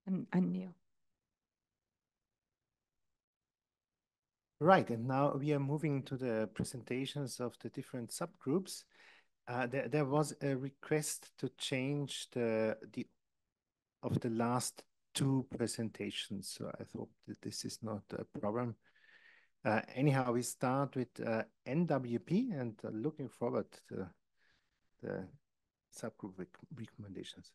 and Neil. Right, and now we are moving to the presentations of the different subgroups. There was a request to change the of the last two presentations, so I thought that this is not a problem. Anyhow, we start with NWP and looking forward to the subgroup recommendations.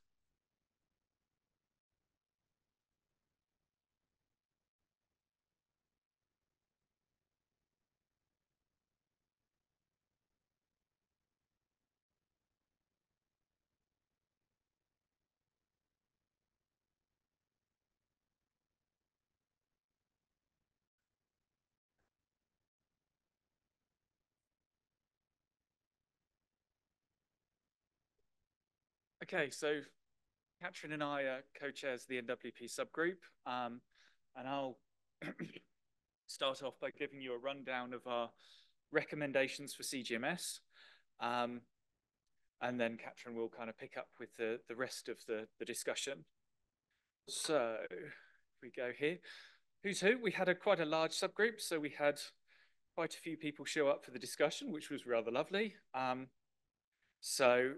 Okay, so Catherine and I are co-chairs the NWP subgroup, and I'll start off by giving you a rundown of our recommendations for CGMS, and then Catherine will kind of pick up with the rest of the discussion. So if we go here, who's who? We had quite a large subgroup, so we had quite a few people show up for the discussion, which was rather lovely. So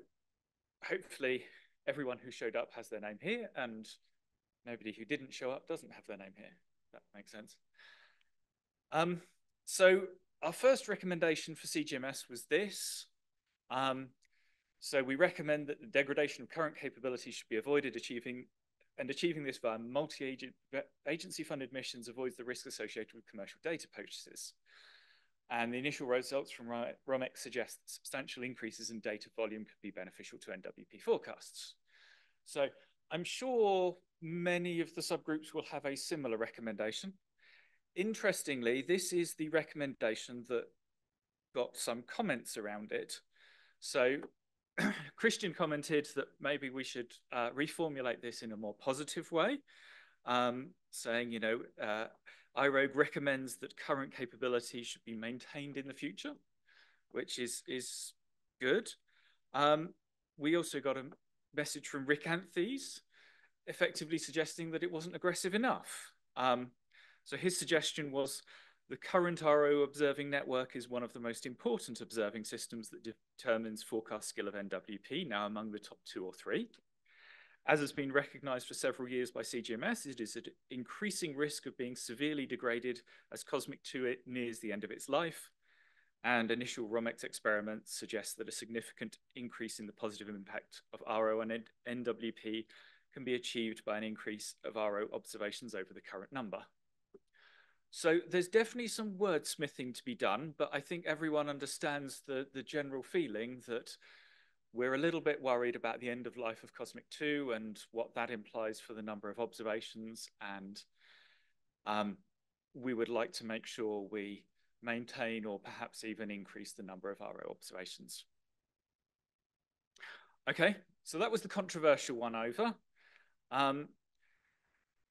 hopefully everyone who showed up has their name here, and nobody who didn't show up doesn't have their name here. That makes sense. So our first recommendation for CGMS was this. So we recommend that the degradation of current capabilities should be avoided, achieving this via multi-agency funded missions avoids the risk associated with commercial data purchases. And the initial results from ROMEX suggest that substantial increases in data volume could be beneficial to NWP forecasts. So I'm sure many of the subgroups will have a similar recommendation. Interestingly, this is the recommendation that got some comments around it. So Christian commented that maybe we should reformulate this in a more positive way, saying, you know, IROG recommends that current capabilities should be maintained in the future, which is good. We also got a message from Rick Anthes, effectively suggesting that it wasn't aggressive enough. So his suggestion was the current RO observing network is one of the most important observing systems that determines forecast skill of NWP, now among the top 2 or 3. As has been recognized for several years by CGMS, it is at increasing risk of being severely degraded as Cosmic 2 nears the end of its life. And initial ROMEX experiments suggest that a significant increase in the positive impact of RO on NWP can be achieved by an increase of RO observations over the current number. So there's definitely some wordsmithing to be done, but I think everyone understands the general feeling that we're a little bit worried about the end of life of Cosmic 2 and what that implies for the number of observations. And we would like to make sure we maintain or perhaps even increase the number of RO observations. Okay, so that was the controversial one over.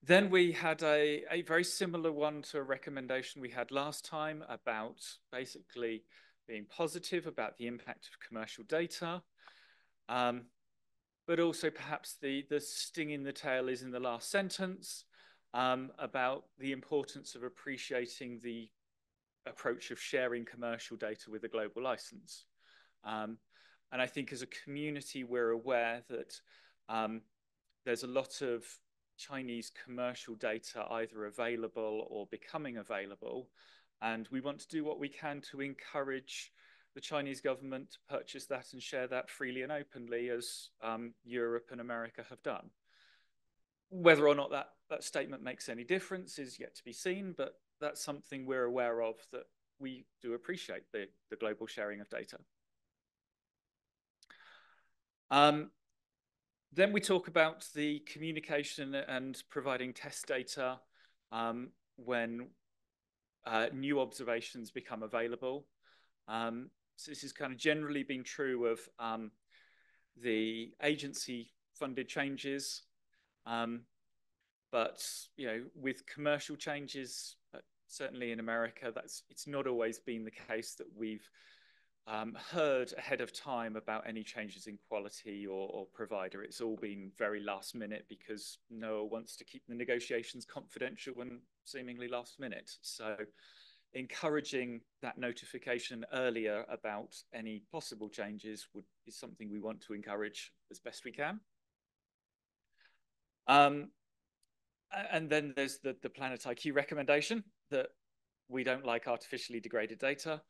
Then we had a very similar one to a recommendation we had last time about basically being positive about the impact of commercial data. But also perhaps the sting in the tail is in the last sentence about the importance of appreciating the approach of sharing commercial data with a global license. And I think as a community, we're aware that there's a lot of Chinese commercial data either available or becoming available. And we want to do what we can to encourage the Chinese government to purchase that and share that freely and openly as Europe and America have done. Whether or not that statement makes any difference is yet to be seen, but that's something we're aware of, that we do appreciate the global sharing of data. Then we talk about the communication and providing test data when new observations become available. So this has kind of generally been true of the agency-funded changes, but you know, with commercial changes, certainly in America, it's not always been the case that we've heard ahead of time about any changes in quality or provider. It's all been very last minute because no one wants to keep the negotiations confidential and seemingly last minute. So encouraging that notification earlier about any possible changes is something we want to encourage as best we can. And then there's the Planet IQ recommendation that we don't like artificially degraded data.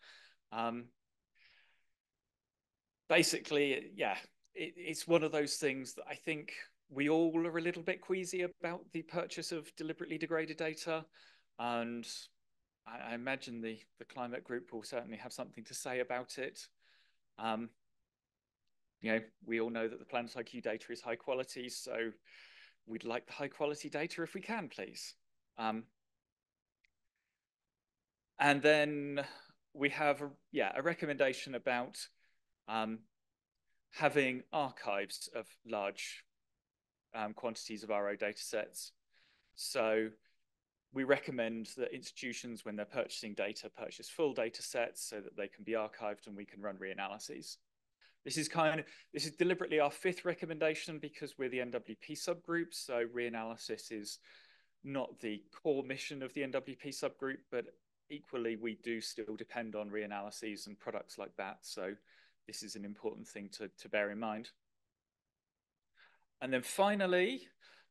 Basically, yeah, it's one of those things that I think we all are a little bit queasy about the purchase of deliberately degraded data. And I imagine the climate group will certainly have something to say about it. You know, we all know that the Planet IQ data is high quality, so we'd like the high quality data if we can, please. And then we have a recommendation about having archives of large quantities of RO data sets. So we recommend that institutions, when they're purchasing data, purchase full data sets so that they can be archived and we can run reanalyses. This is deliberately our fifth recommendation because we're the NWP subgroup. So reanalysis is not the core mission of the NWP subgroup, but equally we do still depend on reanalyses and products like that. So this is an important thing to bear in mind. And then finally,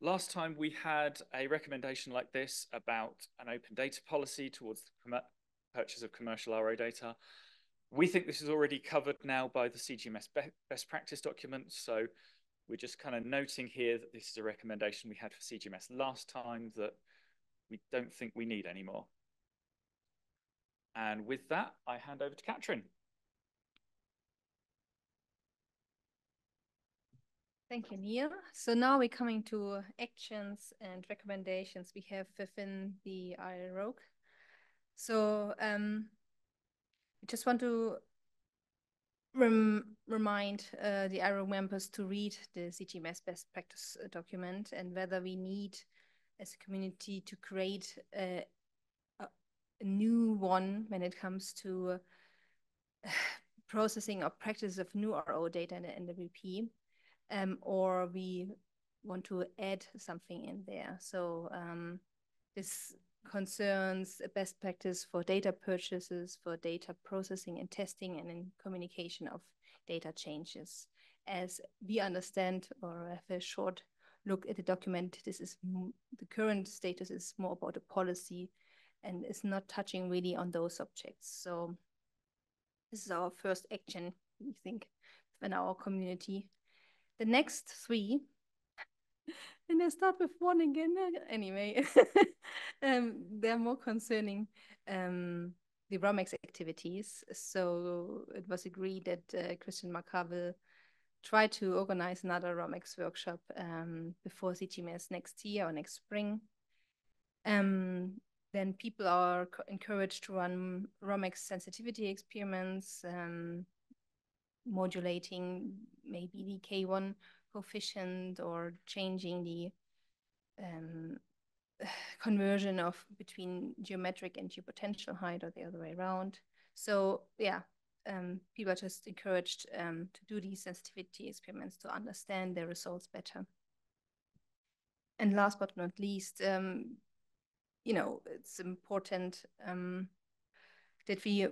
last time we had a recommendation like this about an open data policy towards the purchase of commercial RO data. We think this is already covered now by the CGMS best practice document. So we're just kind of noting here that this is a recommendation we had for CGMS last time that we don't think we need anymore. And with that, I hand over to Katrin. Thank you, Neil. So now we're coming to actions and recommendations we have within the IROWG. So we just want to remind the IROWG members to read the CGMS best practice document and whether we need, as a community, to create a new one when it comes to processing or practice of new RO data in the NWP. Or we want to add something in there. So this concerns a best practice for data purchases, for data processing and testing, and in communication of data changes. As we understand or have a short look at the document, this is the current status is more about a policy and is not touching really on those subjects. So this is our first action, we think, in our community. The next three, and I start with one again, anyway, they're more concerning the ROMEX activities. So it was agreed that Christian Makar will try to organize another ROMEX workshop before CGMS next year or next spring. Then people are encouraged to run ROMEX sensitivity experiments, modulating maybe the K1 coefficient or changing the conversion of between geometric and geopotential height or the other way around. So yeah, people are just encouraged to do these sensitivity experiments to understand their results better. And last but not least, you know, it's important that we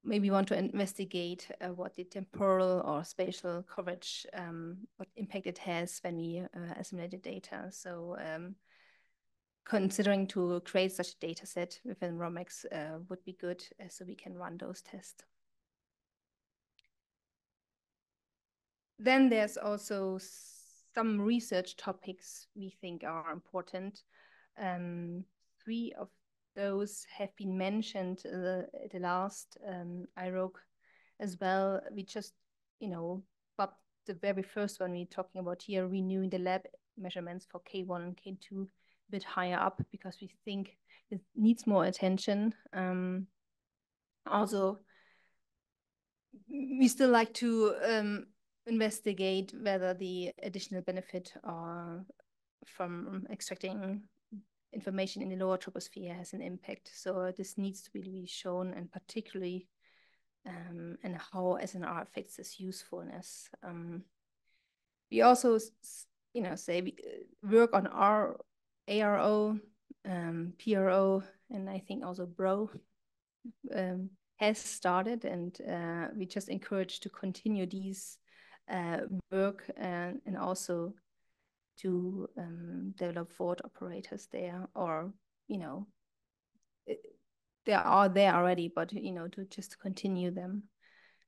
maybe want to investigate what the temporal or spatial coverage, what impact it has when we assimilate the data. So considering to create such a data set within ROMEX would be good so we can run those tests. Then there's also some research topics we think are important. 3 of those have been mentioned at the last IROWG as well. We just, you know, but the very first one we're talking about here, renewing the lab measurements for K1 and K2 a bit higher up because we think it needs more attention. Also, we still like to investigate whether the additional benefit from extracting information in the lower troposphere has an impact. So this needs to be shown, and particularly and how SNR affects its usefulness. We also, say we work on our ARO, PRO, and I think also BRO has started, and we just encourage to continue these work and also to develop forward operators there, or they are there already, but to just continue them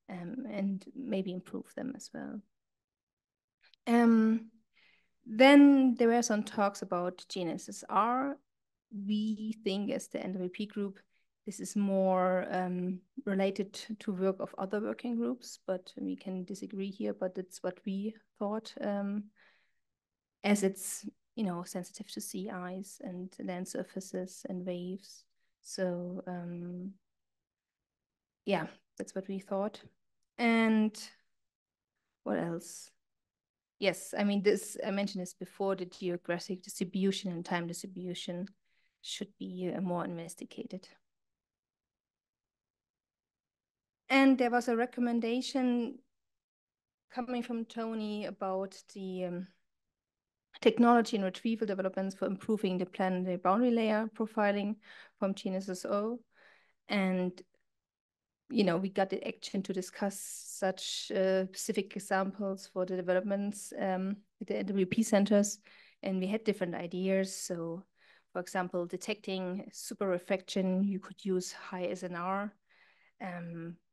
and maybe improve them as well. Then there were some talks about GNSSR. We think as the NWP group, this is more related to work of other working groups, but we can disagree here, but it's what we thought, as it's, sensitive to sea ice and land surfaces and waves. So yeah, that's what we thought. And what else? Yes, I mean, I mentioned this before, the geographic distribution and time distribution should be more investigated. And there was a recommendation coming from Tony about the technology and retrieval developments for improving the planetary boundary layer profiling from GNSSO. And we got the action to discuss such specific examples for the developments at the NWP centers, and we had different ideas. So, for example, detecting super refraction, you could use high SNR.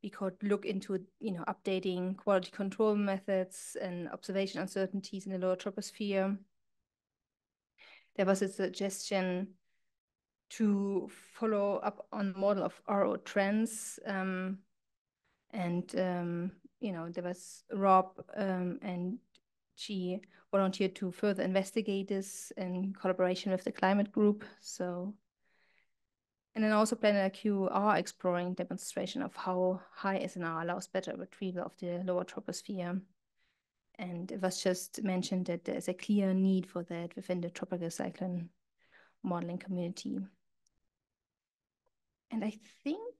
We could look into, updating quality control methods and observation uncertainties in the lower troposphere. There was a suggestion to follow up on model of RO trends. There was Rob and she volunteered to further investigate this in collaboration with the climate group. So, and then also Planet IQ are exploring demonstration of how high SNR allows better retrieval of the lower troposphere. And it was just mentioned that there's a clear need for that within the tropical cyclone modeling community. And I think,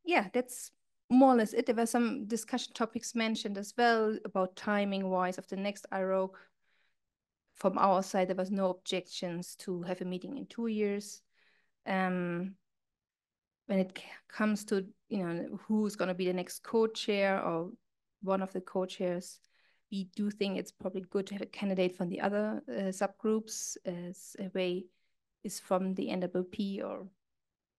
yeah, that's more or less it. There were some discussion topics mentioned as well about timing-wise of the next IROG. From our side, there was no objections to have a meeting in 2 years. When it comes to, who's going to be the next co-chair or one of the co-chairs, we do think it's probably good to have a candidate from the other subgroups, as a way is from the NWP, or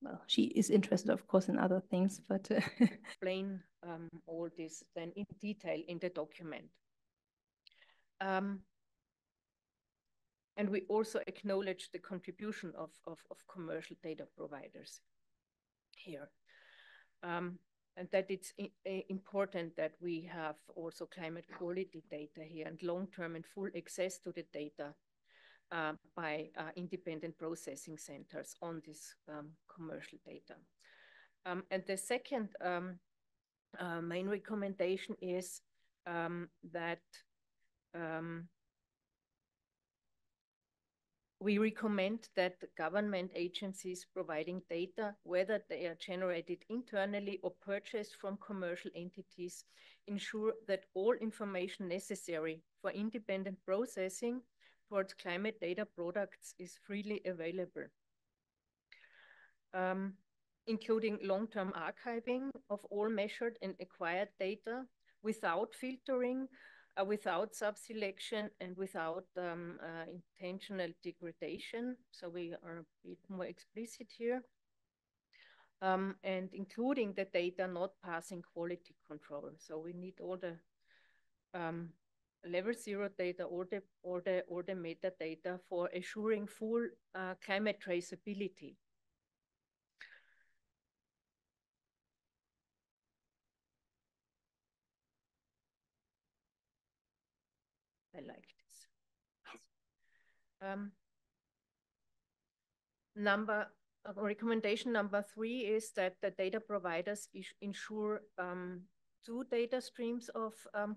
well, she is interested, of course, in other things, but explain all this then in detail in the document. And we also acknowledge the contribution of commercial data providers here. And that it's important that we have also climate quality data here and long-term and full access to the data by independent processing centers on this commercial data. And the second main recommendation is that we recommend that government agencies providing data, whether they are generated internally or purchased from commercial entities, ensure that all information necessary for independent processing towards climate data products is freely available, including long-term archiving of all measured and acquired data without filtering, without sub-selection, and without intentional degradation. So we are a bit more explicit here. And including the data not passing quality control. So we need all the level 0 data or the metadata for assuring full climate traceability. I like this. Recommendation number 3 is that the data providers ensure 2 data streams of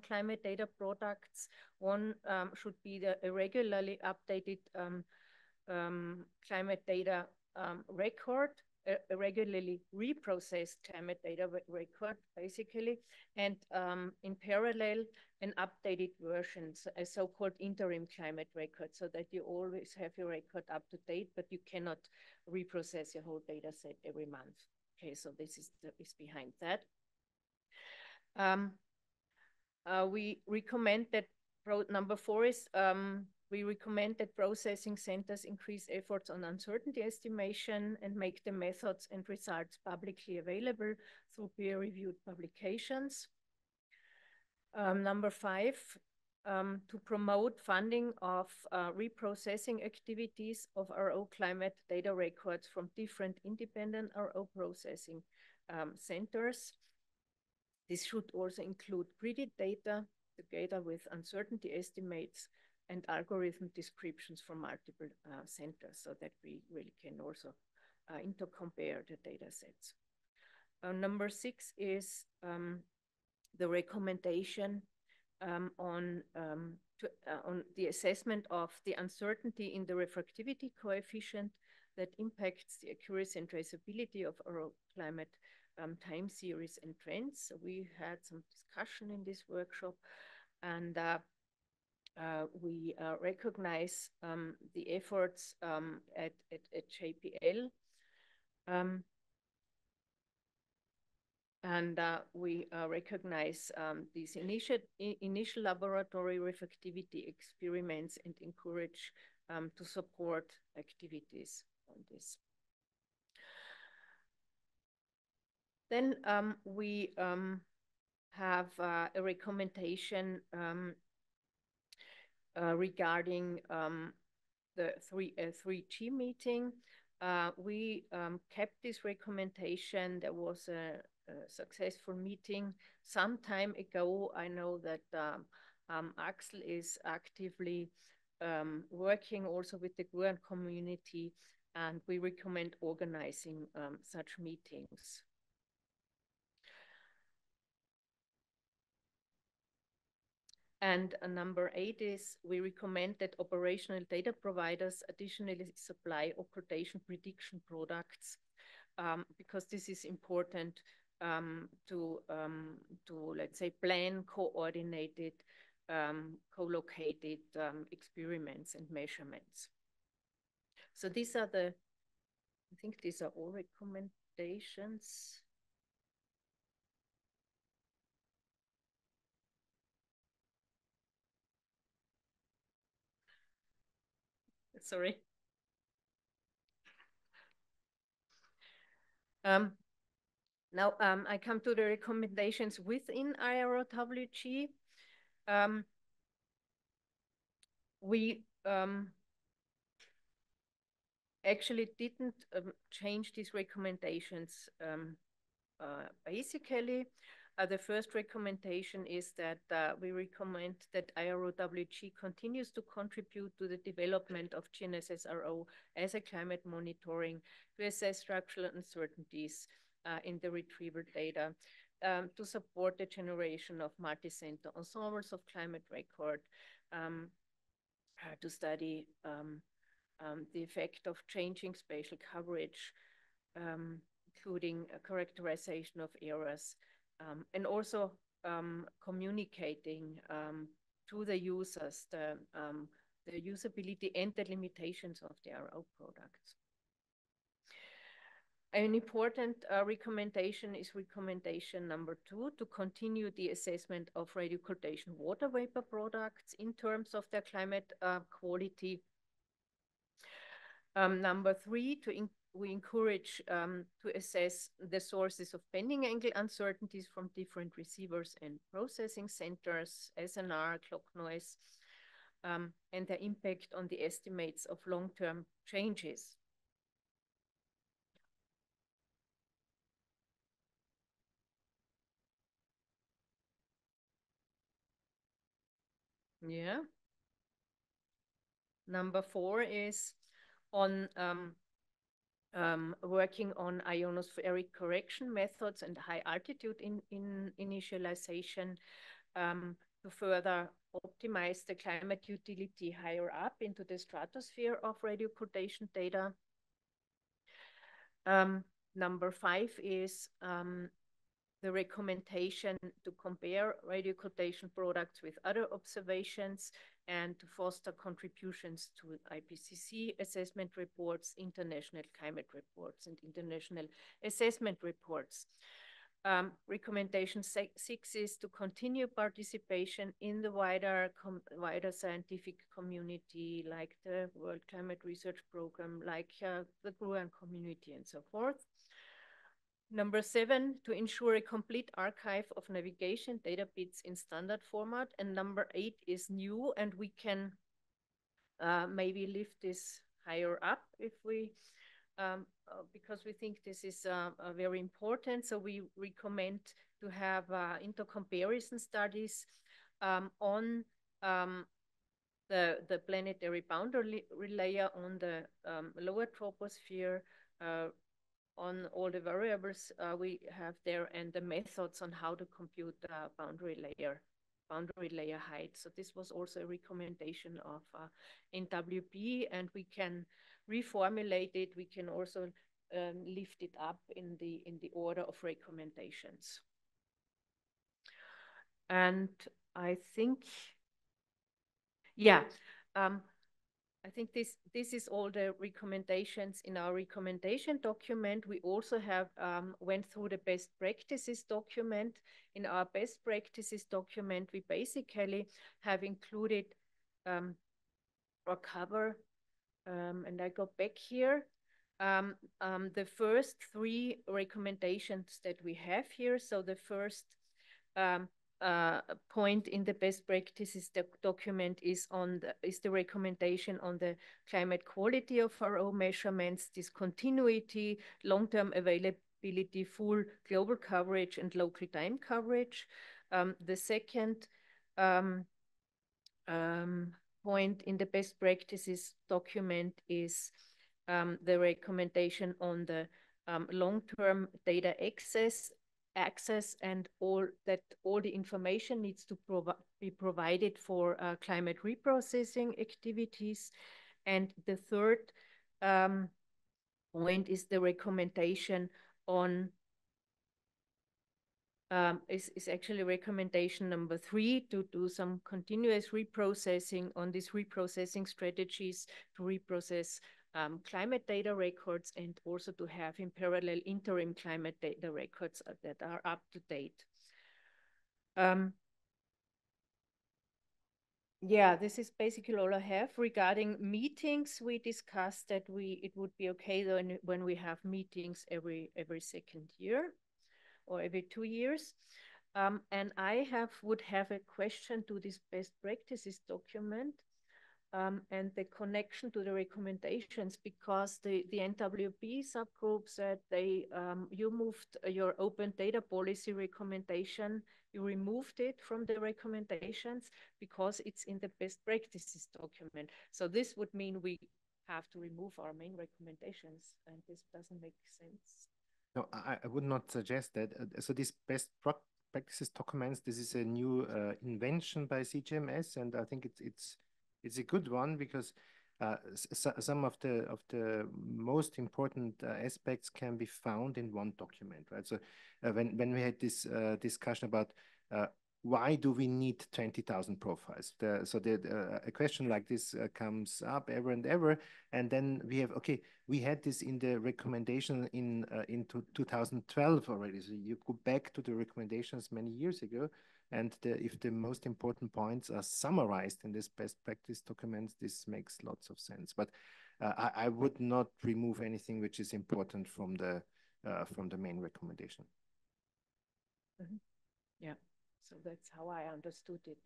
climate data products. One should be a regularly updated climate data record regularly reprocessed climate data record, basically, and in parallel, an updated version, a so-called interim climate record, so that you always have your record up to date, but you cannot reprocess your whole data set every month. Okay, so this is behind that. We recommend that number 4 is we recommend that processing centers increase efforts on uncertainty estimation and make the methods and results publicly available through peer-reviewed publications. Number 5, to promote funding of reprocessing activities of RO climate data records from different independent RO processing centers. This should also include graded data together with uncertainty estimates and algorithm descriptions from multiple centers, so that we really can also intercompare the data sets. Number 6 is the recommendation on the assessment of the uncertainty in the refractivity coefficient that impacts the accuracy and traceability of our climate time series and trends. So we had some discussion in this workshop, and we recognize the efforts at JPL. And we recognize these initial laboratory reflectivity experiments and encourage to support activities on this. Then we have a recommendation regarding the 3G meeting. We kept this recommendation. There was a successful meeting some time ago. I know that Axel is actively working also with the GUAN community, and we recommend organizing such meetings. And number 8 is we recommend that operational data providers additionally supply occultation prediction products because this is important to let's say, plan coordinated, co-located experiments and measurements. So these are I think these are all recommendations. Sorry. Now I come to the recommendations within IROWG. We actually didn't change these recommendations. Basically, the first recommendation is that we recommend that IROWG continues to contribute to the development of GNSS-RO as a climate monitoring to assess structural uncertainties in the retrieval data, to support the generation of multi-center ensembles of climate record, to study the effect of changing spatial coverage, including a characterization of errors, and also communicating to the users the usability and the limitations of the RO products. An important recommendation is recommendation number 2, to continue the assessment of radio occultation water vapor products in terms of their climate quality. Number 3, we encourage to assess the sources of bending angle uncertainties from different receivers and processing centers, SNR, clock noise, and their impact on the estimates of long-term changes. Yeah. Number 4 is on working on ionospheric correction methods and high altitude in initialization to further optimize the climate utility higher up into the stratosphere of radio occultation data. number 5 is the recommendation to compare radio occultation products with other observations and to foster contributions to IPCC assessment reports, international climate reports, and international assessment reports. Recommendation 6 is to continue participation in the wider scientific community, like the World Climate Research Program, like the GRUAN community, and so forth. Number 7, to ensure a complete archive of navigation data bits in standard format. And number 8 is new, and we can maybe lift this higher up if we, because we think this is very important. So we recommend to have intercomparison studies on the planetary boundary layer, on the lower troposphere, on all the variables we have there, and the methods on how to compute the boundary layer height. So this was also a recommendation of NWP, and we can reformulate it. We can also lift it up in the order of recommendations. And I think, yeah, I think this is all the recommendations in our recommendation document. We also have went through the best practices document. In our best practices document, we basically have included or cover, and I go back here, the first 3 recommendations that we have here. So the first point in the best practices document is the recommendation on the climate quality of RO measurements, discontinuity, long-term availability, full global coverage, and local time coverage. The second point in the best practices document is the recommendation on the long-term data access, and all the information needs to be provided for climate reprocessing activities. And the third point is the recommendation on is actually recommendation number 3, to do some continuous reprocessing on these reprocessing strategies to reprocess climate data records, and also to have in parallel interim climate data records that are up to date. Yeah, this is basically all I have. Regarding meetings, we discussed that it would be okay when we have meetings every second year or every 2 years. And I would have a question to this best practices document. And the connection to the recommendations, because the NWP subgroup said you moved your open data policy recommendation, you removed it from the recommendations because it's in the best practices document. So this would mean we have to remove our main recommendations, and this doesn't make sense. No, I would not suggest that. So this best practices documents, this is a new invention by CGMS, and I think it's a good one, because some of the most important aspects can be found in one document, right? So when we had this discussion about why do we need 20,000 profiles? A question like this comes up ever and ever, and then we have, okay, we had this in the recommendation in 2012 already. So you go back to the recommendations many years ago, and if the most important points are summarized in this best practice documents, this makes lots of sense. But I would not remove anything which is important from the main recommendation. Mm-hmm. Yeah, so that's how I understood it.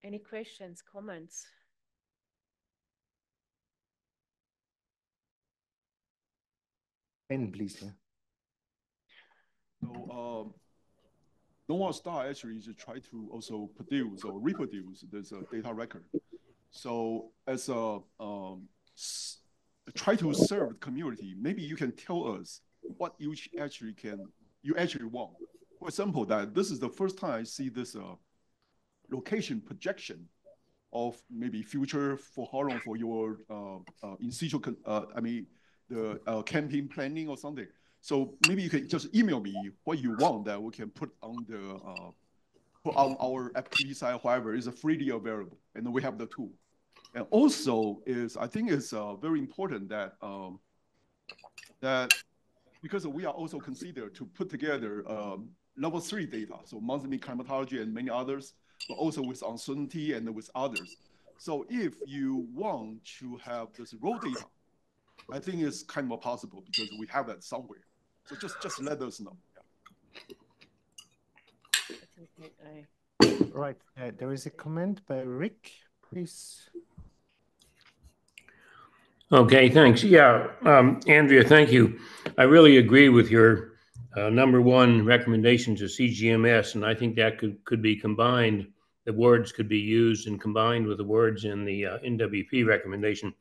Any questions, comments? Ben, please. Yeah. So North Star actually is to try to also produce or reproduce this data record. So as try to serve the community, maybe you can tell us what you actually want. For example, that this is the first time I see this location projection of maybe future for how long for your in situ, the campaign planning or something. So maybe you can just email me what you want that we can put on the put on our FTP site, however, is freely available, and we have the tool. And also I think it's very important that because we are also considered to put together level 3 data, so monthly climatology and many others, but also with uncertainty and with others. So if you want to have this raw data, I think it's kind of possible because we have that somewhere. So just let us know. Yeah. Right. There is a comment by Rick, please. Okay, thanks. Yeah, Andrea, thank you. I really agree with your number one recommendation to CGMS, and I think that could be combined. The words could be used and combined with the words in the NWP recommendation.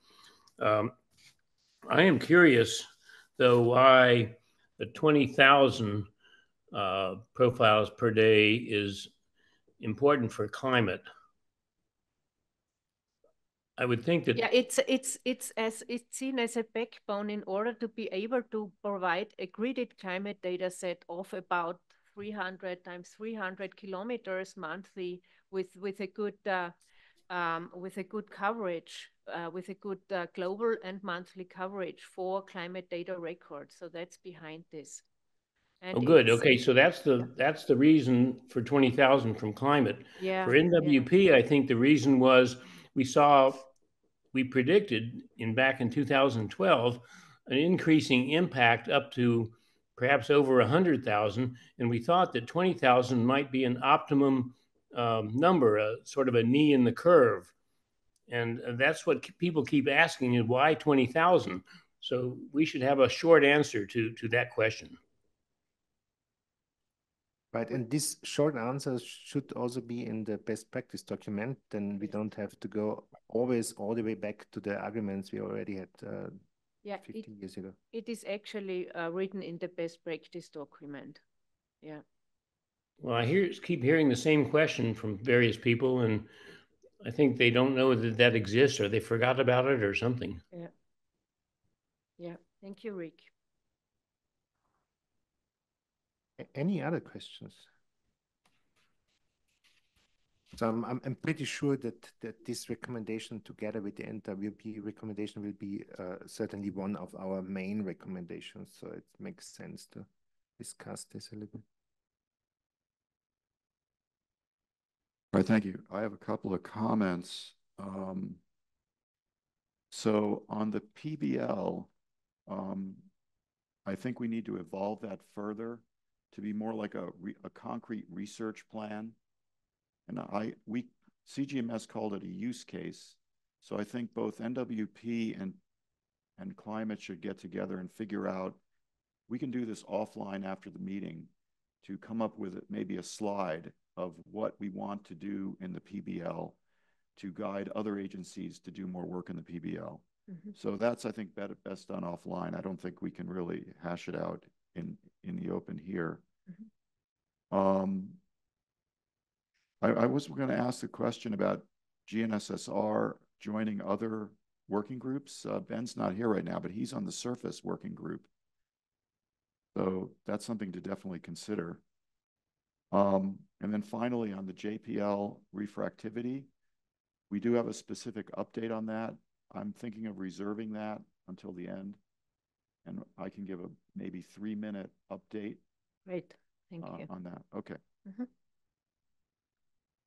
I am curious, though, why the 20,000 profiles per day is important for climate. I would think that it's seen as a backbone in order to be able to provide a gridded climate data set of about 300 times 300 kilometers monthly with a good coverage, with a good global and monthly coverage for climate data records. So that's behind this. And oh, good. Okay, so that's the reason for 20,000 from climate. Yeah. For NWP, yeah. I think the reason was we predicted back in 2012 an increasing impact up to perhaps over 100,000, and we thought that 20,000 might be an optimum number, sort of a knee in the curve. And that's what people keep asking is why 20,000? So we should have a short answer to that question. Right, and this short answer should also be in the best practice document. Then we don't have to go always all the way back to the arguments we already had 15 years ago. It is actually written in the best practice document. Yeah. Well, I keep hearing the same question from various people, and I think they don't know that exists, or they forgot about it or something. Yeah. Yeah. Thank you, Rick. Any other questions? So I'm pretty sure that this recommendation together with the NWP recommendation will be certainly one of our main recommendations. So it makes sense to discuss this a little bit. All right, thank you. I have a couple of comments. So on the PBL, I think we need to evolve that further to be more like a concrete research plan. And CGMS called it a use case. So I think both NWP and climate should get together and figure out, we can do this offline after the meeting to come up with maybe a slide of what we want to do in the PBL to guide other agencies to do more work in the PBL. Mm-hmm. So that's, I think, best done offline. I don't think we can really hash it out in the open here. Mm-hmm. I was going to ask a question about GNSSR joining other working groups. Ben's not here right now, but he's on the Surface working group. So that's something to definitely consider. And then finally, on the JPL refractivity, we do have a specific update on that. I'm thinking of reserving that until the end. And I can give a maybe 3-minute update. Great, thank you. On that, okay. Mm-hmm.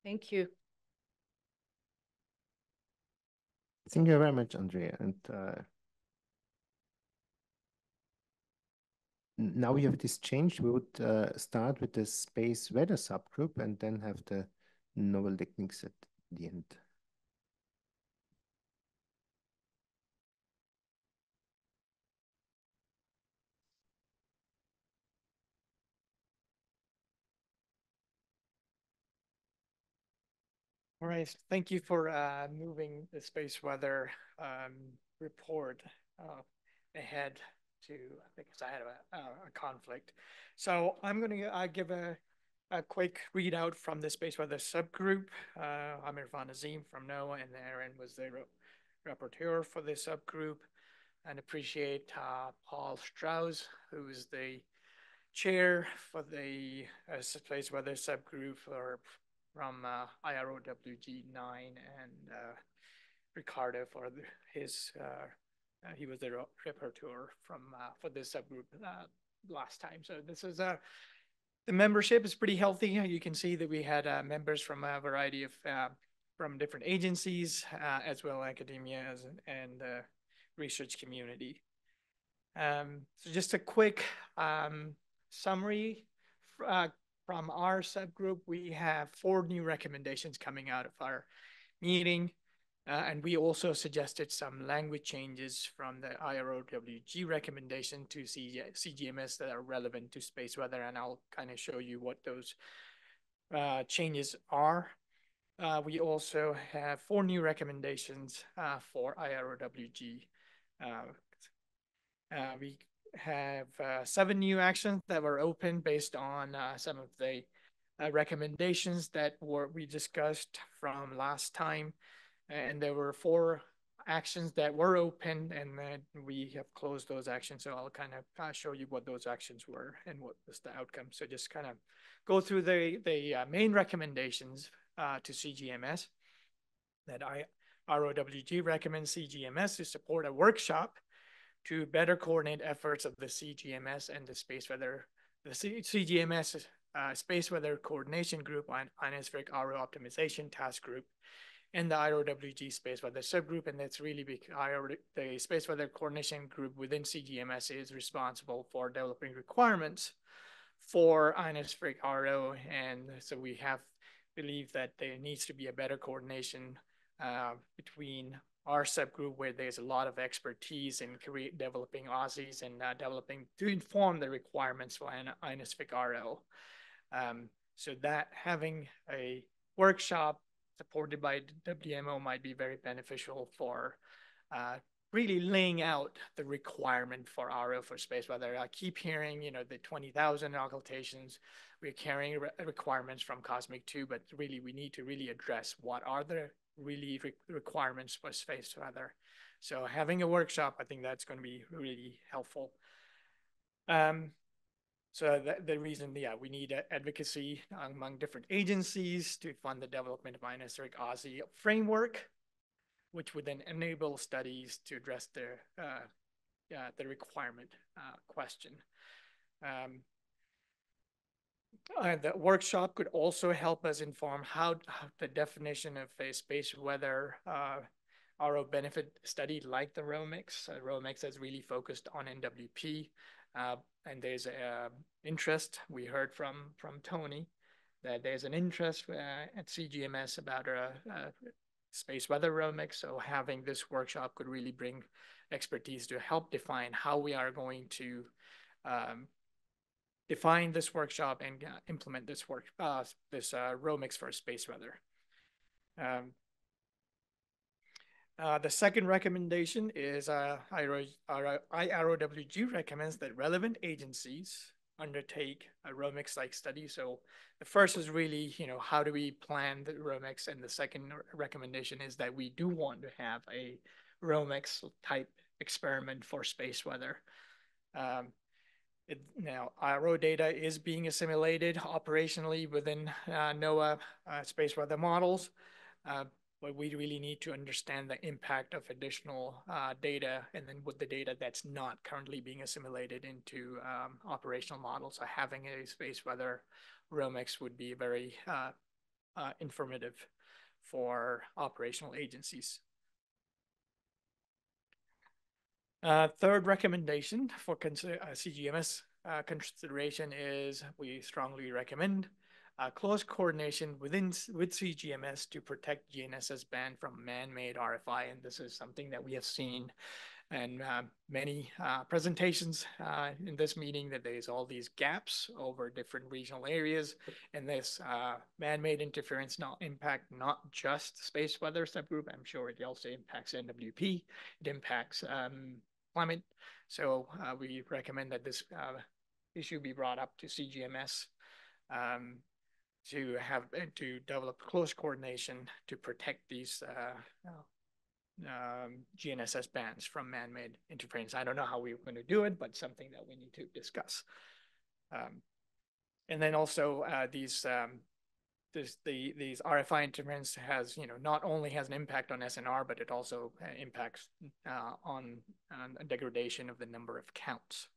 Thank you. Thank you very much, Andrea. And now we have this change. We would start with the space weather subgroup and then have the novel techniques at the end. All right, thank you for moving the space weather report ahead because I had a conflict. So I'm going to give a quick readout from the space weather subgroup. I'm Irfan Azim from NOAA, and Aaron was the rapporteur for this subgroup. and appreciate Paul Strauss, who is the chair for the space weather subgroup from IROWG-10, and Ricardo for his he was the rapporteur for this subgroup last time. So this is the membership is pretty healthy. You can see that we had members from a variety of from different agencies, as well as academia and research community. So just a quick summary from our subgroup. We have 4 new recommendations coming out of our meeting. And we also suggested some language changes from the IROWG recommendation to CGMS that are relevant to space weather, and I'll kind of show you what those changes are. We also have 4 new recommendations for IROWG. We have 7 new actions that were open based on some of the recommendations that we discussed from last time. And there were 4 actions that were open, and then we have closed those actions. So I'll kind of show you what those actions were and what was the outcome. So just kind of go through the main recommendations to CGMS. That IROWG recommends CGMS to support a workshop to better coordinate efforts of the CGMS and the space weather, the CGMS Space Weather Coordination Group on Ionospheric RO Optimization Task Group, and the IROWG Space Weather Subgroup. And that's really big. The Space Weather Coordination Group within CGMS is responsible for developing requirements for ionospheric RO. And so we believe that there needs to be a better coordination between our subgroup, where there's a lot of expertise in developing OSIs and developing to inform the requirements for ionospheric RO. So that having a workshop supported by WMO might be very beneficial for really laying out the requirement for RO for space weather. I keep hearing, the 20,000 occultations. We're carrying requirements from Cosmic 2, but really we need to really address what are the really requirements for space weather. So having a workshop, I think that's going to be really helpful. So the reason, we need advocacy among different agencies to fund the development of ionospheric OSI framework, which would then enable studies to address the requirement question. The workshop could also help us inform how the definition of a space weather RO benefit study like the ROMIX. ROMIX is really focused on NWP. And there's an interest, we heard from Tony, that there's an interest at CGMS about a space weather ROMIX. So having this workshop could really bring expertise to help define how we are going to define this workshop and implement this ROMIX for space weather. The second recommendation is IROWG recommends that relevant agencies undertake a ROMIX-like study. So the first is really, how do we plan the ROMIX? And the second recommendation is that we do want to have a ROMIX-type experiment for space weather. Now, IRO data is being assimilated operationally within NOAA space weather models. But we really need to understand the impact of additional data, and then with the data that's not currently being assimilated into operational models. So having a space weather ROMIX would be very informative for operational agencies. Third recommendation for CGMS consideration is we strongly recommend close coordination with CGMS to protect GNSS band from man-made RFI. And this is something that we have seen in many presentations in this meeting, that there's all these gaps over different regional areas. And this man-made interference impact not just space weather subgroup. I'm sure it also impacts NWP. It impacts climate. So we recommend that this issue be brought up to CGMS to develop close coordination to protect these GNSS bands from man-made interference. I don't know how we're going to do it, but something that we need to discuss. And then also these RFI interference has, not only has an impact on SNR, but it also impacts on a degradation of the number of counts.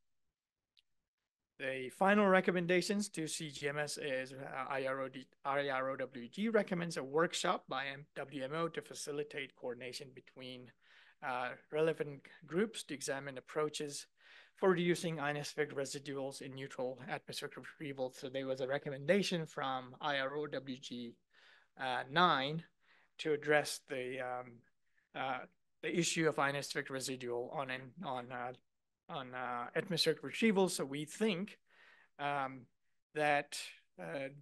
The final recommendations to CGMS is IROWG recommends a workshop by WMO to facilitate coordination between relevant groups to examine approaches for reducing ionospheric residuals in neutral atmospheric retrieval. So there was a recommendation from IROWG-9 to address the issue of ionospheric residual on atmospheric retrieval. So we think that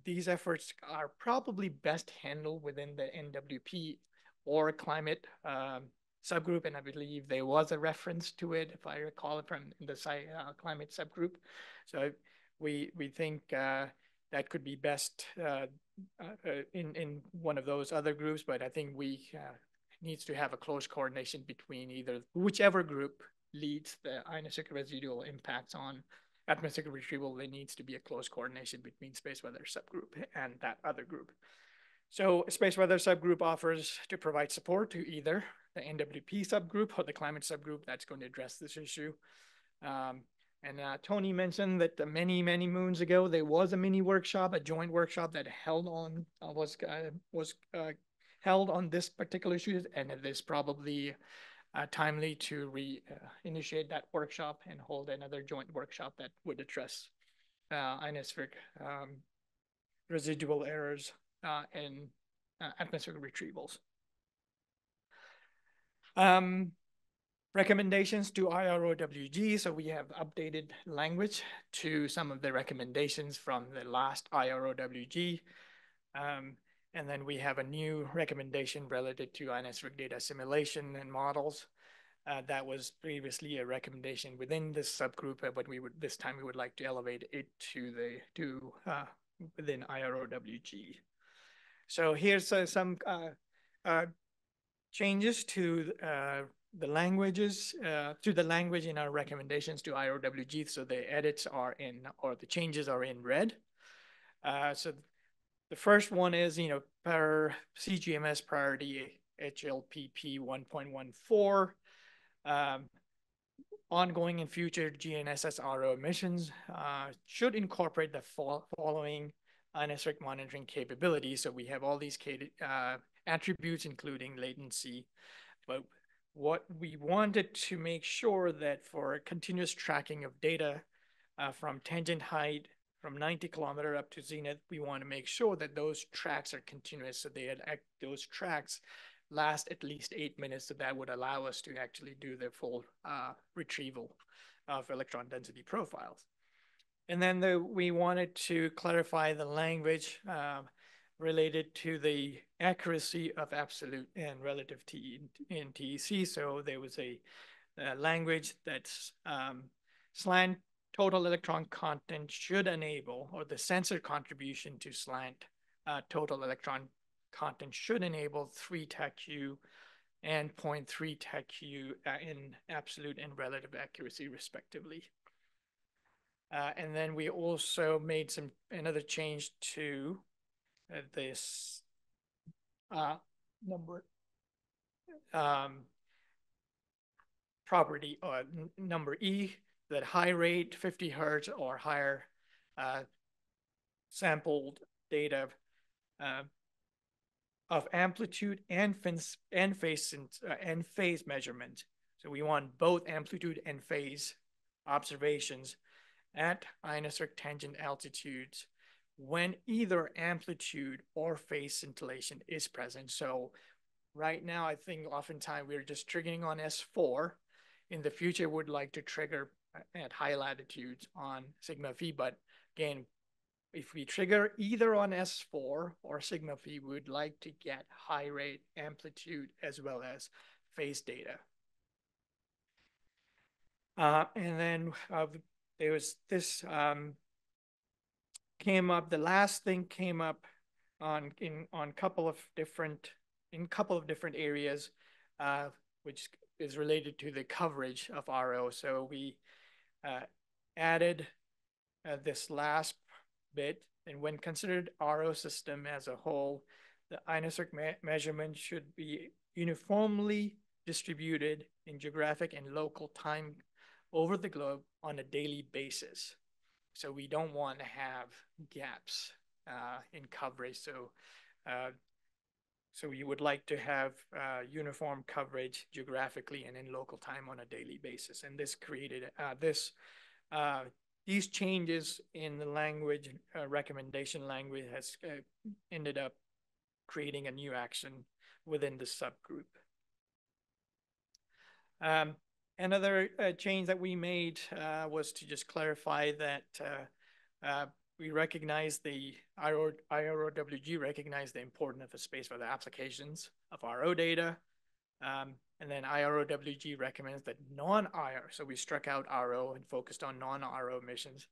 these efforts are probably best handled within the NWP or climate subgroup, and I believe there was a reference to it, if I recall it, from the climate subgroup. So we think that could be best in one of those other groups, but I think we needs to have a close coordination between whichever group leads the ionospheric residual impacts on atmospheric retrieval. There needs to be a close coordination between space weather subgroup and that other group. So a space weather subgroup offers to provide support to either the NWP subgroup or the climate subgroup that's going to address this issue. Tony mentioned that many moons ago, there was a mini workshop, a joint workshop that was held on this particular issue, and it is probably timely to initiate that workshop and hold another joint workshop that would address ionospheric residual errors and atmospheric retrievals. Recommendations to IROWG. So we have updated language to some of the recommendations from the last IROWG. And then we have a new recommendation related to ionospheric data assimilation and models. That was previously a recommendation within this subgroup, but this time we would like to elevate it to within IROWG. So here's some changes to the languages, to the language in our recommendations to IROWG. So the edits are the changes are in red. So the first one is, per CGMS priority HLPP 1.14, ongoing and future GNSS RO missions should incorporate the following ionospheric monitoring capabilities. So we have all these attributes, including latency. But what we wanted to make sure that for continuous tracking of data from tangent height, from 90 kilometer up to zenith, we want to make sure that those tracks are continuous. So those tracks last at least 8 minutes. So that would allow us to actually do the full retrieval of electron density profiles. And then we wanted to clarify the language related to the accuracy of absolute and relative T in TEC. So there was a language that's slant total electron content should enable, or the sensor contribution to slant total electron content should enable 3 TeQ and 0.3 TeQ in absolute and relative accuracy, respectively. And then we also made another change to this number property, or number E, that high rate 50 hertz or higher sampled data of amplitude and phase measurement. So we want both amplitude and phase observations at ionospheric tangent altitudes when either amplitude or phase scintillation is present. So right now, I think oftentimes we're just triggering on S4. In the future, would like to trigger at high latitudes on sigma phi, but again, if we trigger either on S4 or sigma phi, we would like to get high rate amplitude as well as phase data. And then there was this came up. The last thing came up in couple of different areas. which is related to the coverage of RO. So we added this last bit, and when considered RO system as a whole, the ionospheric measurement should be uniformly distributed in geographic and local time over the globe on a daily basis. So we don't want to have gaps in coverage. So we would like to have uniform coverage geographically and in local time on a daily basis. And this created these changes in the language, recommendation language has ended up creating a new action within the subgroup. Another change that we made was to just clarify that we recognize the IROWG recognize the importance of a space for the applications of RO data. And then IROWG recommends that non-IR, so we struck out RO and focused on non-RO missions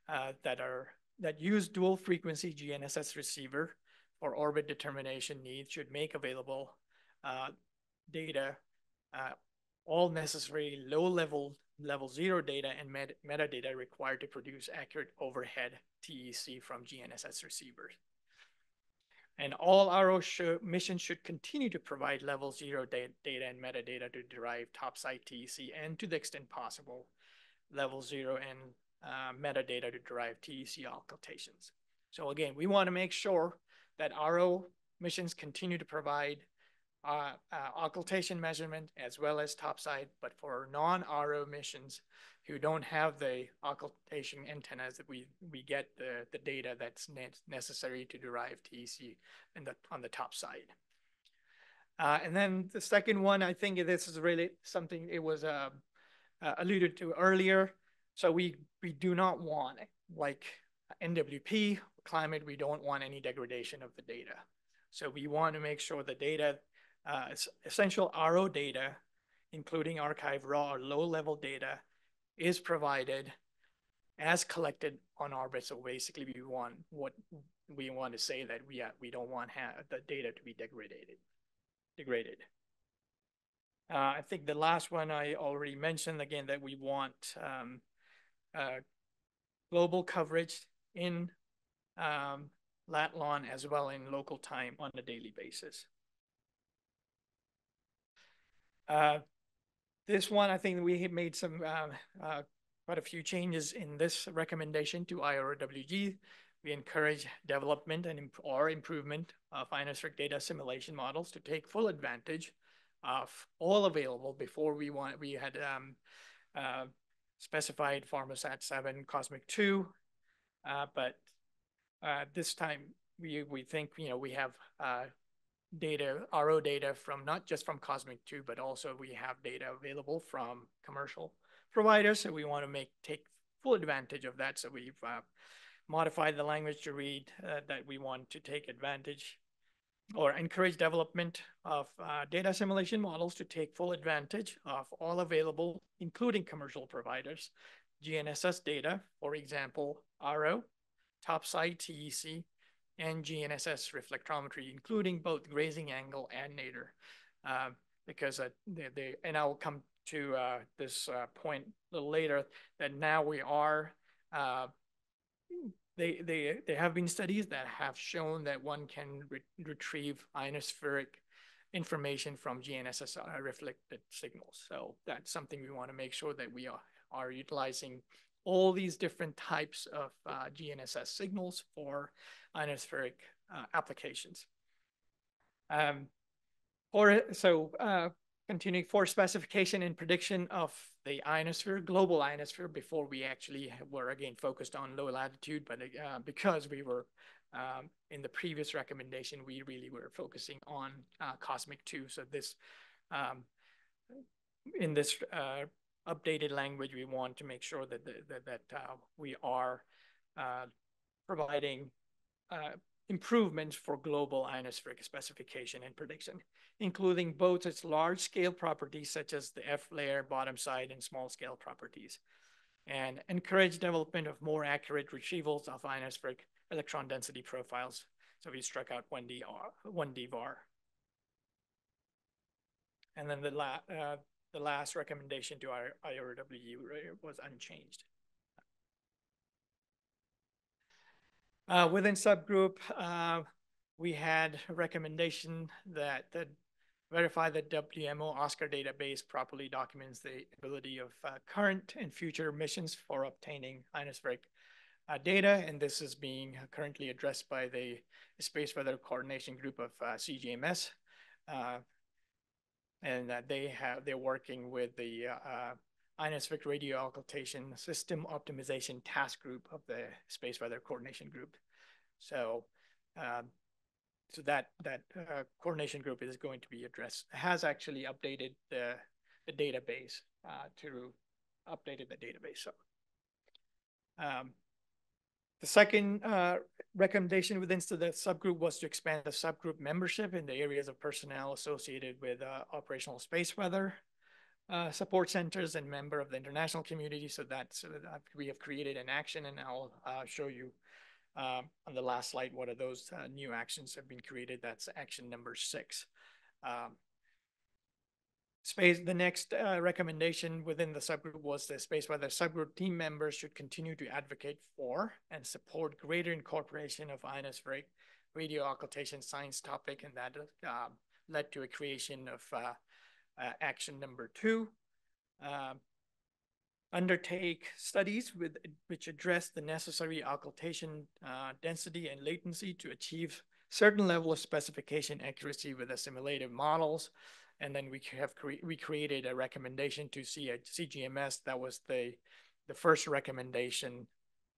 that use dual frequency GNSS receiver for orbit determination needs should make available data, all necessary level 0 data and metadata required to produce accurate overhead TEC from GNSS receivers. And all RO missions should continue to provide level 0 data and metadata to derive topside TEC, and to the extent possible, level 0 and metadata to derive TEC occultations. So again, we want to make sure that RO missions continue to provide occultation measurement as well as topside, but for non-RO missions who don't have the occultation antennas, that we get the data that's necessary to derive TEC on the top side. And then the second one, I think this is really something it was alluded to earlier. So we do not want, like NWP, climate, we don't want any degradation of the data. So we want to make sure the data, essential RO data, including archive raw or low-level data, is provided as collected on orbit. So basically, we want to say that we don't want the data to be degraded. I think the last one I already mentioned again, that we want global coverage in lat/lon as well in local time on a daily basis. This one, I think we have made some quite a few changes in this recommendation to IROWG. We encourage development or improvement of ionospheric data assimilation models to take full advantage of all available. Before we had specified Pharmasat 7, Cosmic 2, but this time we think we have RO data from not just from Cosmic 2, but also we have data available from commercial providers. So we want to take full advantage of that. So we've modified the language to read that we want to take advantage or encourage development of data assimilation models to take full advantage of all available, including commercial providers, GNSS data, for example, RO, topside TEC, and GNSS reflectometry, including both grazing angle and nadir, because and I'll come to this point a little later, that now we are, there have been studies that have shown that one can retrieve ionospheric information from GNSS reflected signals. So that's something we want to make sure that we are utilizing all these different types of GNSS signals for ionospheric applications. Continuing for specification and prediction of the ionosphere, global ionosphere, before we actually were again focused on low latitude, but because we were in the previous recommendation, we really were focusing on Cosmic 2. So this, in this updated language, we want to make sure that we are providing improvements for global ionospheric specification and prediction, including both its large-scale properties such as the F-layer, bottom side, and small-scale properties, and encourage development of more accurate retrievals of ionospheric electron density profiles. So we struck out 1D VAR. And then the last recommendation to our IROWG was unchanged. Within subgroup, we had a recommendation that verify that WMO OSCAR database properly documents the ability of current and future missions for obtaining ionospheric data, and this is being currently addressed by the Space Weather Coordination Group of CGMS, and they're working with the ionospheric radio occultation system optimization task group of the Space Weather Coordination Group. So, that coordination group is going to be addressed. Has actually updated the database So, the second recommendation within the subgroup was to expand the subgroup membership in the areas of personnel associated with operational space weather support centers and member of the international community. So we have created an action, and I'll show you on the last slide what are those new actions have been created. That's action number 6. The next recommendation within the subgroup was the space weather subgroup team members should continue to advocate for and support greater incorporation of ionospheric radio occultation science topic, and that led to a creation of action number 2. Undertake studies which address the necessary occultation density and latency to achieve certain level of specification accuracy with assimilative models. And then we created a recommendation to CGMS. That was the first recommendation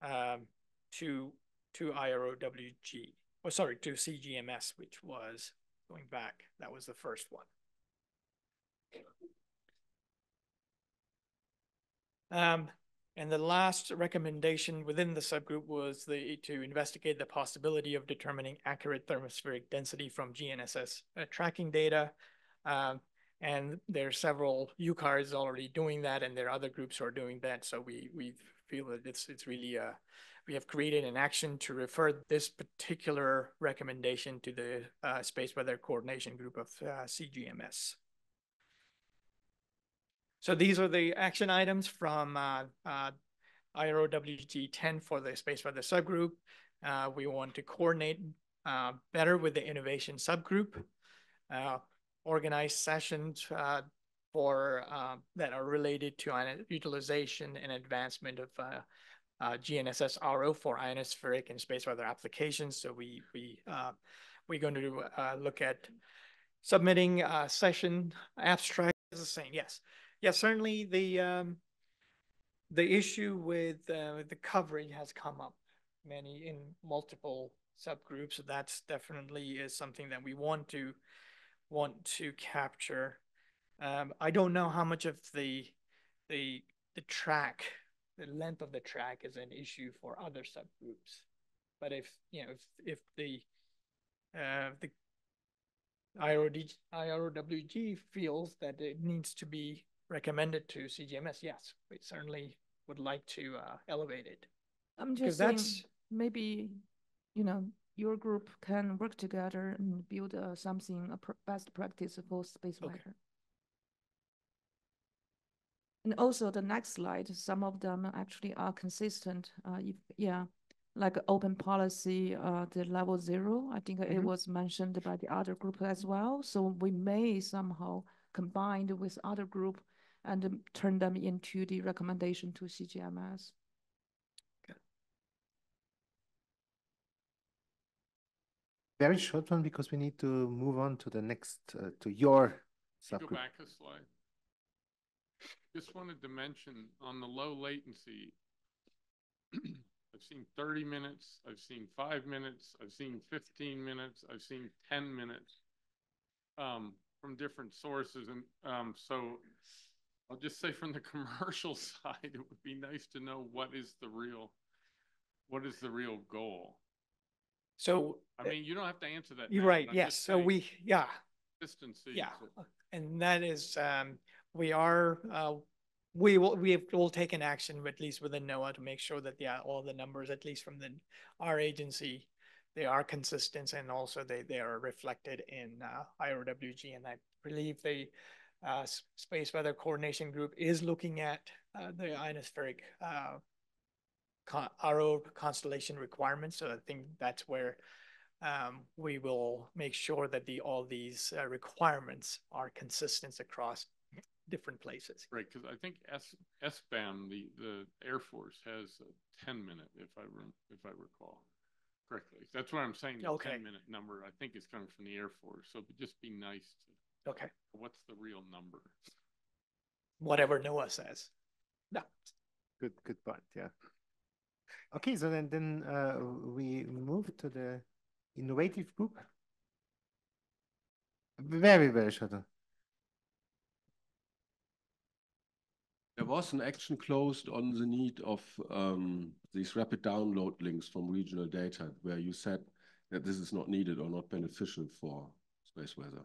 to IROWG. Oh, sorry, to CGMS, which was going back. That was the first one. And the last recommendation within the subgroup was to investigate the possibility of determining accurate thermospheric density from GNSS tracking data. And there are several UCARs already doing that, and there are other groups who are doing that. So we feel that it's really, we have created an action to refer this particular recommendation to the Space Weather Coordination Group of CGMS. So these are the action items from IROWG-10 for the Space Weather subgroup. We want to coordinate better with the innovation subgroup, organize sessions for that are related to utilization and advancement of GNSS RO for ionospheric and space weather applications. So we're going to look at submitting session abstract. As I was saying, yes. Yes, certainly the issue with the coverage has come up in multiple subgroups. So that's definitely is something that we want to capture. I don't know how much of the track, the length of the track is an issue for other subgroups, but if the IROWG feels that it needs to be recommended to CGMS, yes, we certainly would like to elevate it. I'm just saying maybe, your group can work together and build something, best practice for space weather. And also the next slide, some of them actually are consistent. Like open policy, the level 0, I think it was mentioned by the other group as well. So we may somehow combine with other group and turn them into the recommendation to CGMS. Okay. Very short one, because we need to move on to the next, to your subgroup. Go back a slide. Just wanted to mention on the low latency, I've seen 30 minutes, I've seen 5 minutes, I've seen 15 minutes, I've seen 10 minutes from different sources. And so I'll just say from the commercial side, it would be nice to know what is the real goal. So I mean, you don't have to answer that. You're right. Yes. So consistency. Yeah, and that is we'll take an action at least within NOAA to make sure that all the numbers, at least from our agency, they are consistent, and also they are reflected in IROWG. And I believe Space Weather Coordination Group is looking at the ionospheric IROWG constellation requirements. So I think that's where we will make sure that all these requirements are consistent across different places. Right, because I think SBAM, the Air Force, has a 10-minute, if I recall correctly. That's what I'm saying. The 10-minute number, I think, is coming from the Air Force. So it'd just be nice to. Okay. What's the real number? Whatever NOAA says. No. Good point. Yeah. Okay, so then we move to the innovative group. Very, very short. There was an action closed on the need of these rapid download links from regional data, where you said that this is not needed or not beneficial for space weather.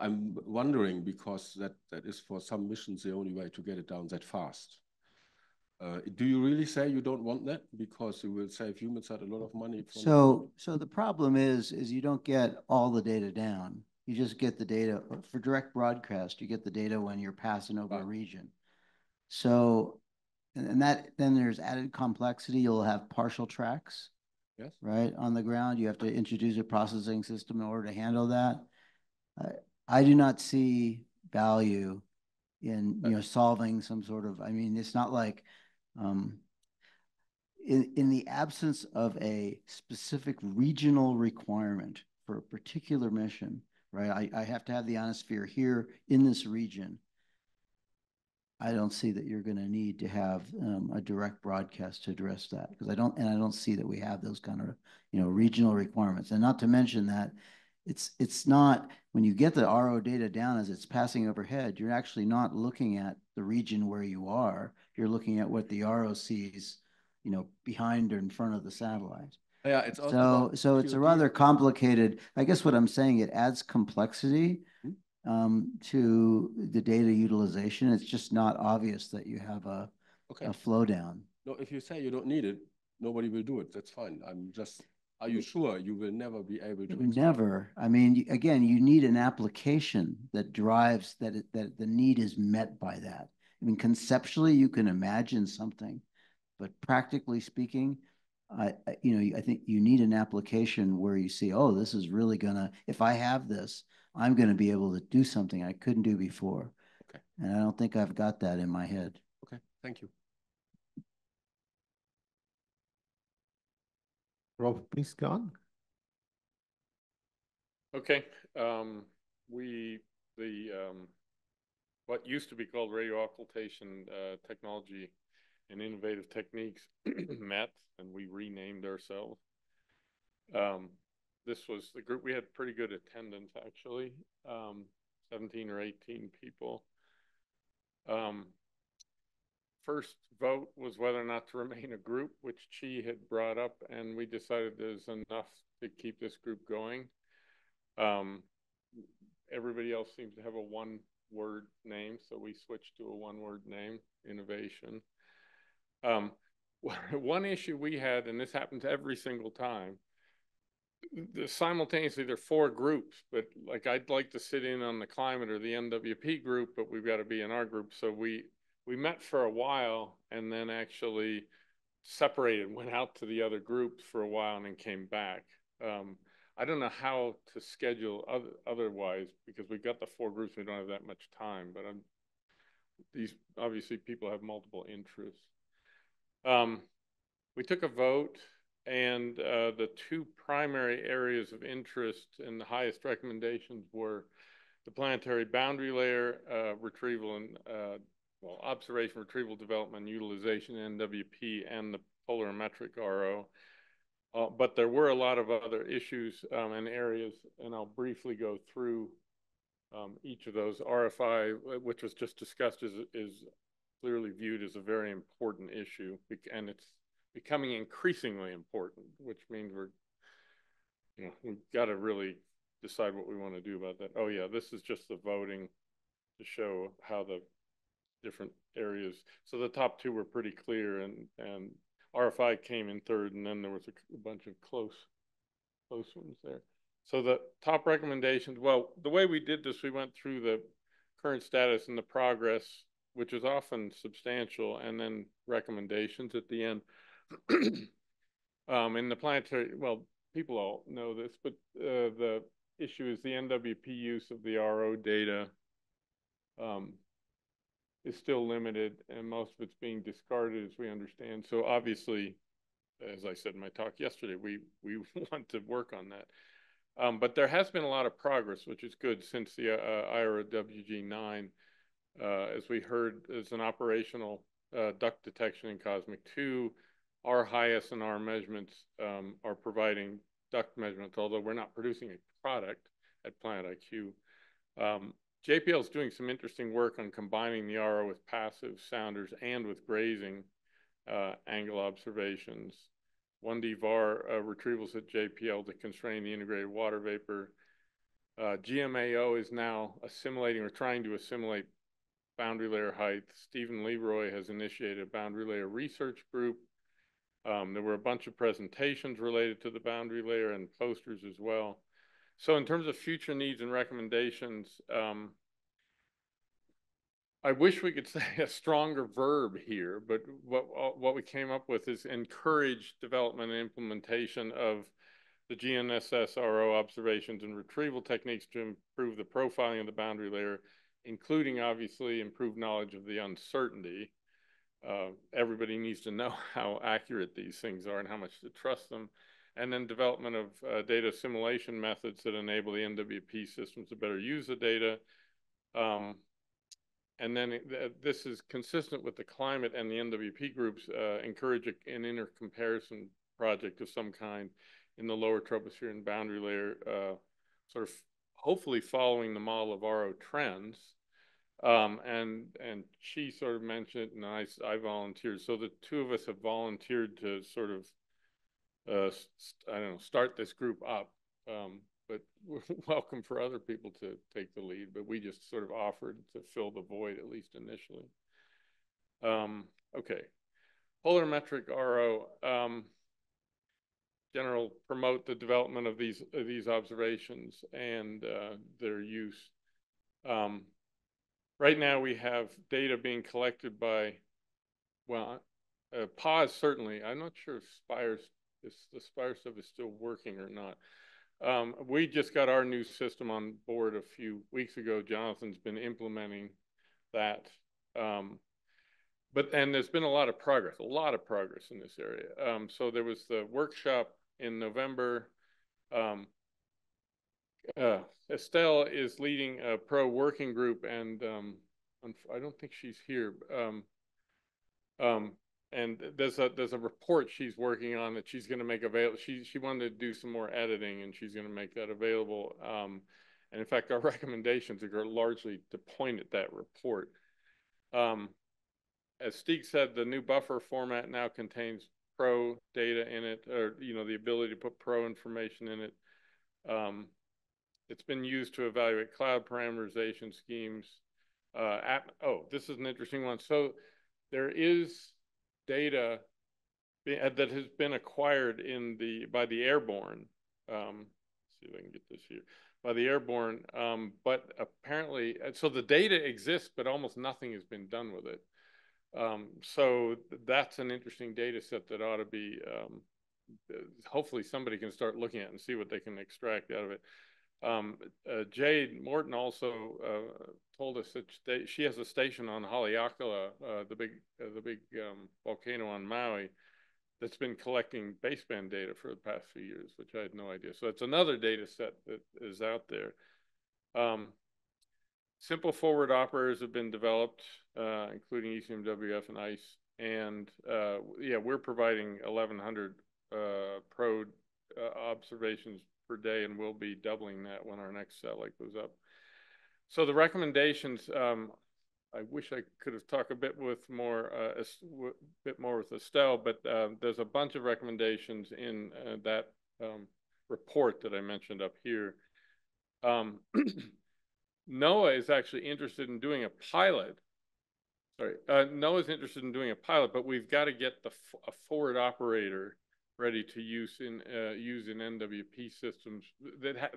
I'm wondering, because that is for some missions the only way to get it down that fast. Do you really say you don't want that because you will save HumanSat a lot of money? So the problem is you don't get all the data down. You just get the data for direct broadcast. You get the data when you're passing over a region. So, and that then there's added complexity. You'll have partial tracks, yes, right, on the ground. You have to introduce a processing system in order to handle that. I do not see value in solving some sort of. I mean, it's not like in the absence of a specific regional requirement for a particular mission, right? I have to have the ionosphere here in this region. I don't see that you're going to need to have a direct broadcast to address that, because I don't see that we have those kind of regional requirements. And not to mention that it's not, when you get the RO data down as it's passing overhead, you're actually not looking at the region where you are. You're looking at what the RO sees, behind or in front of the satellite. Yeah, it's also so it's a rather complicated. I guess what I'm saying, it adds complexity to the data utilization. It's just not obvious that you have a flow down. No, if you say you don't need it, nobody will do it. That's fine. Are you sure you will never be able to? Never. I mean, again, you need an application that drives that the need is met by that. I mean, conceptually, you can imagine something, but practically speaking, I think you need an application where you see, oh, this is really gonna, if I have this, I'm going to be able to do something I couldn't do before. Okay. And I don't think I've got that in my head. Okay, thank you. Rob, please go on. Okay. What used to be called radio occultation technology and innovative techniques met, and we renamed ourselves. This was the group. We had pretty good attendance, actually, 17 or 18 people. First vote was whether or not to remain a group, which Chi had brought up, and we decided there's enough to keep this group going. Everybody else seems to have a one-word name, so we switched to a one-word name, innovation. One issue we had, and this happens every single time, simultaneously there are 4 groups, but like I'd like to sit in on the climate or the NWP group, but we've got to be in our group. So we met for a while and then actually separated, went out to the other groups for a while and then came back. I don't know how to schedule otherwise, because we've got the 4 groups, we don't have that much time, but these obviously people have multiple interests. We took a vote, and the 2 primary areas of interest and the highest recommendations were the planetary boundary layer retrieval and observation, retrieval, development, utilization, NWP, and the polarimetric RO. But there were a lot of other issues and areas, and I'll briefly go through each of those. RFI, which was just discussed, is clearly viewed as a very important issue, and it's becoming increasingly important, which means we've got to really decide what we want to do about that. Oh yeah, this is just the voting to show how the different areas. So the top 2 were pretty clear, and RFI came in 3rd, and then there was a bunch of close ones there. So the top recommendations, well, the way we did this, we went through the current status and the progress, which is often substantial, and then recommendations at the end. In the planetary, well, people all know this, but the issue is the NWP use of the RO data is still limited, and most of it's being discarded, as we understand. So obviously, as I said in my talk yesterday, we want to work on that. But there has been a lot of progress, which is good, since the IROWG-10. As we heard, as an operational duct detection in Cosmic 2, our highest and our measurements are providing duct measurements, although we're not producing a product at Planet IQ. JPL is doing some interesting work on combining the RO with passive sounders and with grazing angle observations. 1D VAR retrievals at JPL to constrain the integrated water vapor. GMAO is now assimilating or trying to assimilate boundary layer height. Stephen Leroy has initiated a boundary layer research group. There were a bunch of presentations related to the boundary layer and posters as well. So in terms of future needs and recommendations, I wish we could say a stronger verb here, but what we came up with is encourage development and implementation of the GNSS RO observations and retrieval techniques to improve the profiling of the boundary layer, including obviously improved knowledge of the uncertainty. Everybody needs to know how accurate these things are and how much to trust them. And then development of data assimilation methods that enable the NWP systems to better use the data. And then this is consistent with the climate and the NWP groups encourage an inter-comparison project of some kind in the lower troposphere and boundary layer, sort of hopefully following the model of RO trends. And she sort of mentioned, and I volunteered. So the two of us have volunteered to sort of, I don't know, start this group up. But we're welcome for other people to take the lead, but we just sort of offered to fill the void, at least initially. Okay, polarimetric RO. General promote the development of these observations and their use. Right now we have data being collected by, well, PAWS certainly. I'm not sure if the Spire stuff is still working or not. We just got our new system on board a few weeks ago. Jonathan's been implementing that. And there's been a lot of progress in this area. So there was the workshop in November. Estelle is leading a pro working group, and I don't think she's here. And there's a report she's working on that she's going to make available. She wanted to do some more editing, and she's going to make that available. And in fact, our recommendations are largely to point at that report. As Stieg said, the new buffer format now contains pro data in it, or the ability to put pro information in it. It's been used to evaluate cloud parameterization schemes. This is an interesting one. So there is data that has been acquired by the airborne. Let's see if I can get this here. By the airborne, but apparently, so the data exists, but almost nothing has been done with it. So that's an interesting data set that ought to be, hopefully somebody can start looking at and see what they can extract out of it. Jade Morton also told us that she has a station on Haleakala, the big volcano on Maui, that's been collecting baseband data for the past few years, which I had no idea. So it's another data set that is out there. Simple forward operators have been developed, including ECMWF and ICE. And yeah, we're providing 1,100 pro observations per day, and we'll be doubling that when our next satellite goes up. So the recommendations, I wish I could have talked a bit more with Estelle, but there's a bunch of recommendations in that report that I mentioned up here. NOAA is actually interested in doing a pilot. Sorry, NOAA is interested in doing a pilot, but we've got to get a forward operator ready to use in NWP systems that have.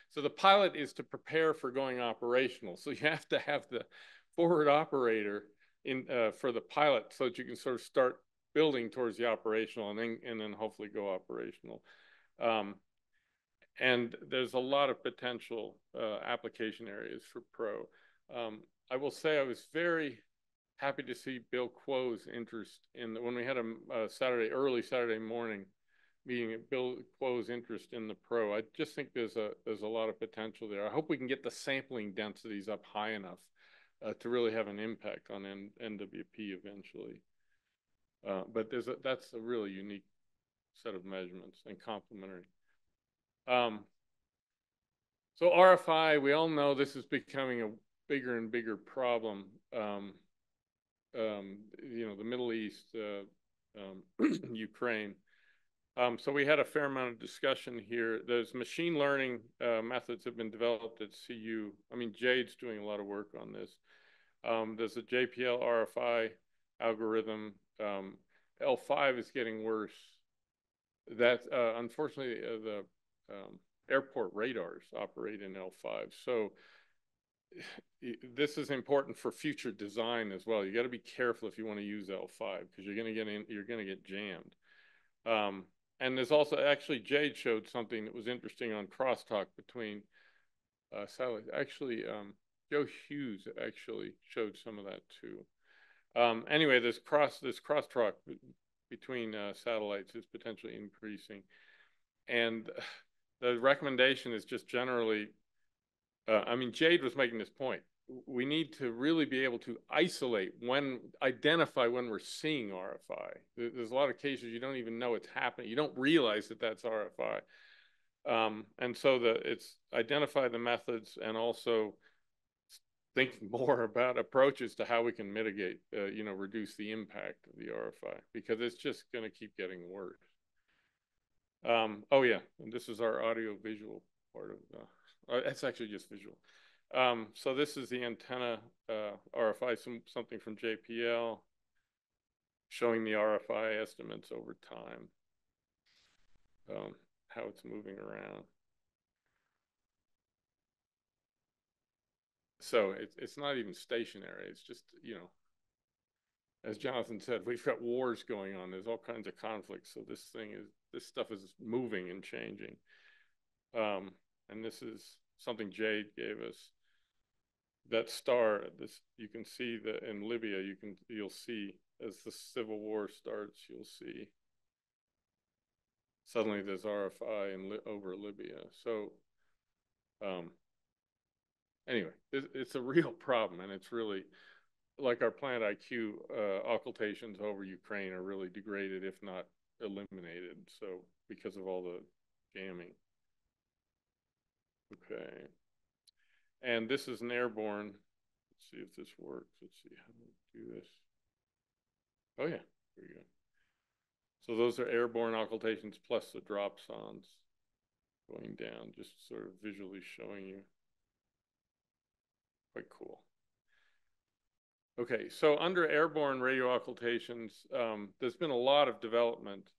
So the pilot is to prepare for going operational. So you have to have the forward operator in for the pilot so that you can sort of start building towards the operational and then hopefully go operational. And there's a lot of potential application areas for Pro. I will say I was very happy to see Bill Kuo's interest in when we had a early Saturday morning meeting. Bill Kuo's interest in the Pro. I just think there's a lot of potential there. I hope we can get the sampling densities up high enough to really have an impact on NWP eventually. But that's a really unique set of measurements and complementary. So RFI, we all know this is becoming a bigger and bigger problem. You know, the Middle East, Ukraine. So we had a fair amount of discussion here. There's machine learning methods have been developed at CU. I mean, Jade's doing a lot of work on this. There's a JPL RFI algorithm. L5 is getting worse. That unfortunately the airport radars operate in L5. So this is important for future design as well. You got to be careful if you want to use L5 because you're going to get jammed. And there's also actually Jade showed something that was interesting on crosstalk between satellites. Actually, Joe Hughes actually showed some of that too. Anyway, this crosstalk between satellites is potentially increasing, and the recommendation is just generally. I mean, Jade was making this point. We need to really be able to identify when we're seeing RFI. There's a lot of cases you don't even know it's happening. You don't realize that that's RFI. And so it's identify the methods and also think more about approaches to how we can mitigate, reduce the impact of the RFI because it's just going to keep getting worse. Oh yeah, and this is our audio visual part of it's actually just visual. So this is the antenna RFI, something from JPL, showing the RFI estimates over time, how it's moving around. So it's not even stationary. It's just, as Jonathan said, we've got wars going on. There's all kinds of conflicts. So this stuff is moving and changing. And this is something Jade gave us. That star, you can see that in Libya. You'll see as the civil war starts, you'll see suddenly there's RFI over Libya. So anyway, it's a real problem, and it's really like our Planet IQ occultations over Ukraine are really degraded, if not eliminated. So because of all the jamming. Okay. And this is an airborne. Let's see if this works. Let's see how to do this. Oh yeah, here we go. So those are airborne occultations plus the dropsons going down, just sort of visually showing you. Quite cool. Okay, so under airborne radio occultations, there's been a lot of development.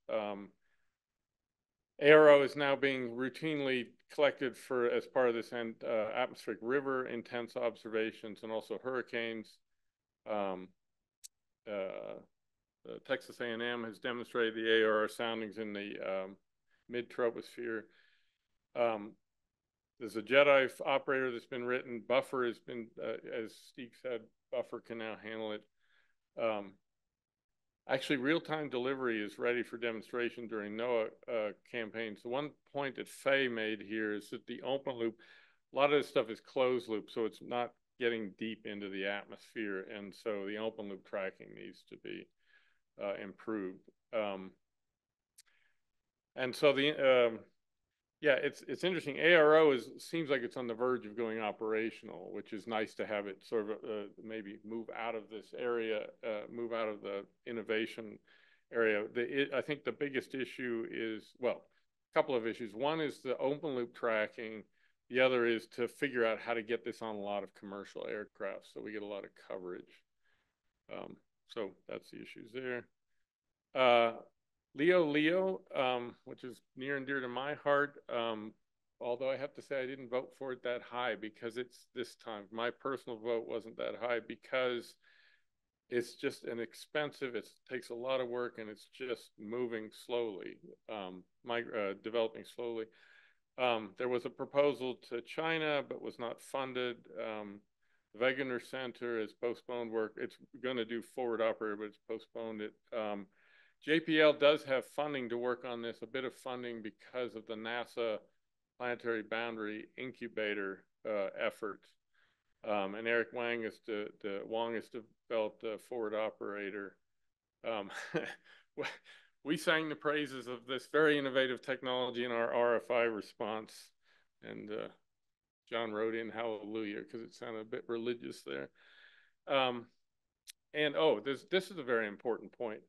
ARO is now being routinely collected as part of this atmospheric river intense observations and also hurricanes. Texas A&M has demonstrated the ARO soundings in the mid-troposphere. There's a JEDI operator that's been written. Buffer has been, as Steve said, Buffer can now handle it. Actually, real-time delivery is ready for demonstration during NOAA campaigns. The one point that Faye made here is that the open loop, a lot of this stuff is closed loop, so it's not getting deep into the atmosphere, and so the open loop tracking needs to be improved. And so yeah, it's interesting. ARO seems like it's on the verge of going operational, which is nice to have it sort of maybe move out of this area, move out of the innovation area. I think the biggest issue is, well, a couple of issues. One is the open loop tracking. The other is to figure out how to get this on a lot of commercial aircraft so we get a lot of coverage. So that's the issues there. Leo, which is near and dear to my heart, although I have to say I didn't vote for it that high because it's this time. My personal vote wasn't that high because it's just an expensive, it takes a lot of work, and it's just moving slowly, developing slowly. There was a proposal to China, but was not funded. The Wegener Center has postponed work. It's going to do forward operator, but it's postponed it. JPL does have funding to work on this, a bit of funding because of the NASA Planetary Boundary Incubator effort. And Eric Wang has developed a forward operator. We sang the praises of this very innovative technology in our RFI response, and John wrote in hallelujah because it sounded a bit religious there. And oh, this is a very important point.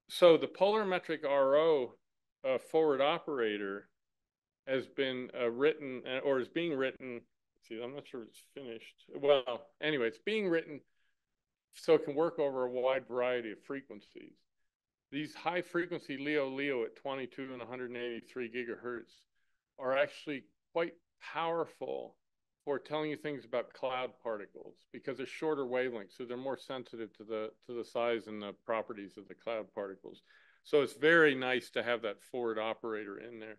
So the polarimetric RO forward operator has been written, or is being written. See, I'm not sure it's finished. Well, anyway, it's being written so it can work over a wide variety of frequencies. These high frequency Leo at 22 and 183 gigahertz are actually quite powerful for telling you things about cloud particles because they're shorter wavelengths, so they're more sensitive to the size and the properties of the cloud particles. So it's very nice to have that forward operator in there.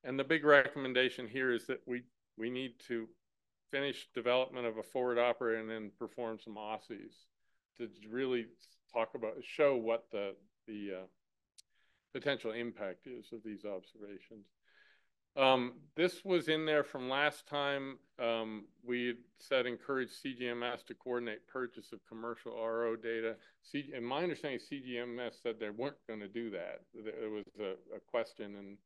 And the big recommendation here is that we need to finish development of a forward operator and then perform some OSSEs to really show what the potential impact is of these observations. This was in there from last time. We had said encourage CGMS to coordinate purchase of commercial RO data. In my understanding, CGMS said they weren't going to do that. There was a question, and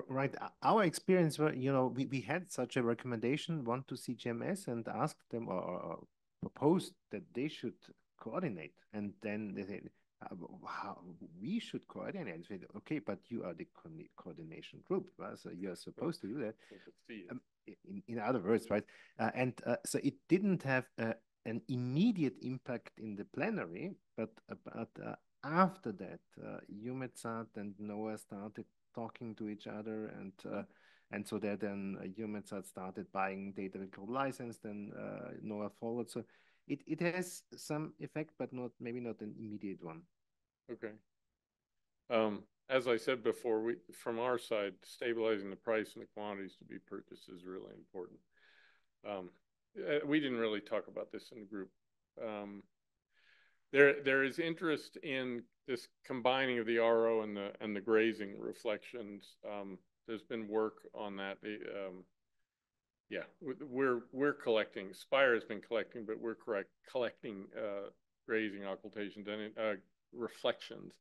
right. Our experience, we had such a recommendation, went to CGMS and asked them or proposed that they should coordinate, and then they said, how we should coordinate. Okay, but you are the coordination group, right? So you are supposed to do that. In other words, right? So it didn't have an immediate impact in the plenary, but after that, EUMETSAT and NOAA started talking to each other, and so that then EUMETSAT started buying data with global license, then NOAA followed. So it has some effect, but maybe not an immediate one. Okay. As I said before, from our side, stabilizing the price and the quantities to be purchased is really important. We didn't really talk about this in the group. There is interest in this combining of the RO and the grazing reflections. There's been work on that. Yeah, we're collecting. Spire has been collecting, but we're collecting grazing occultations and reflections.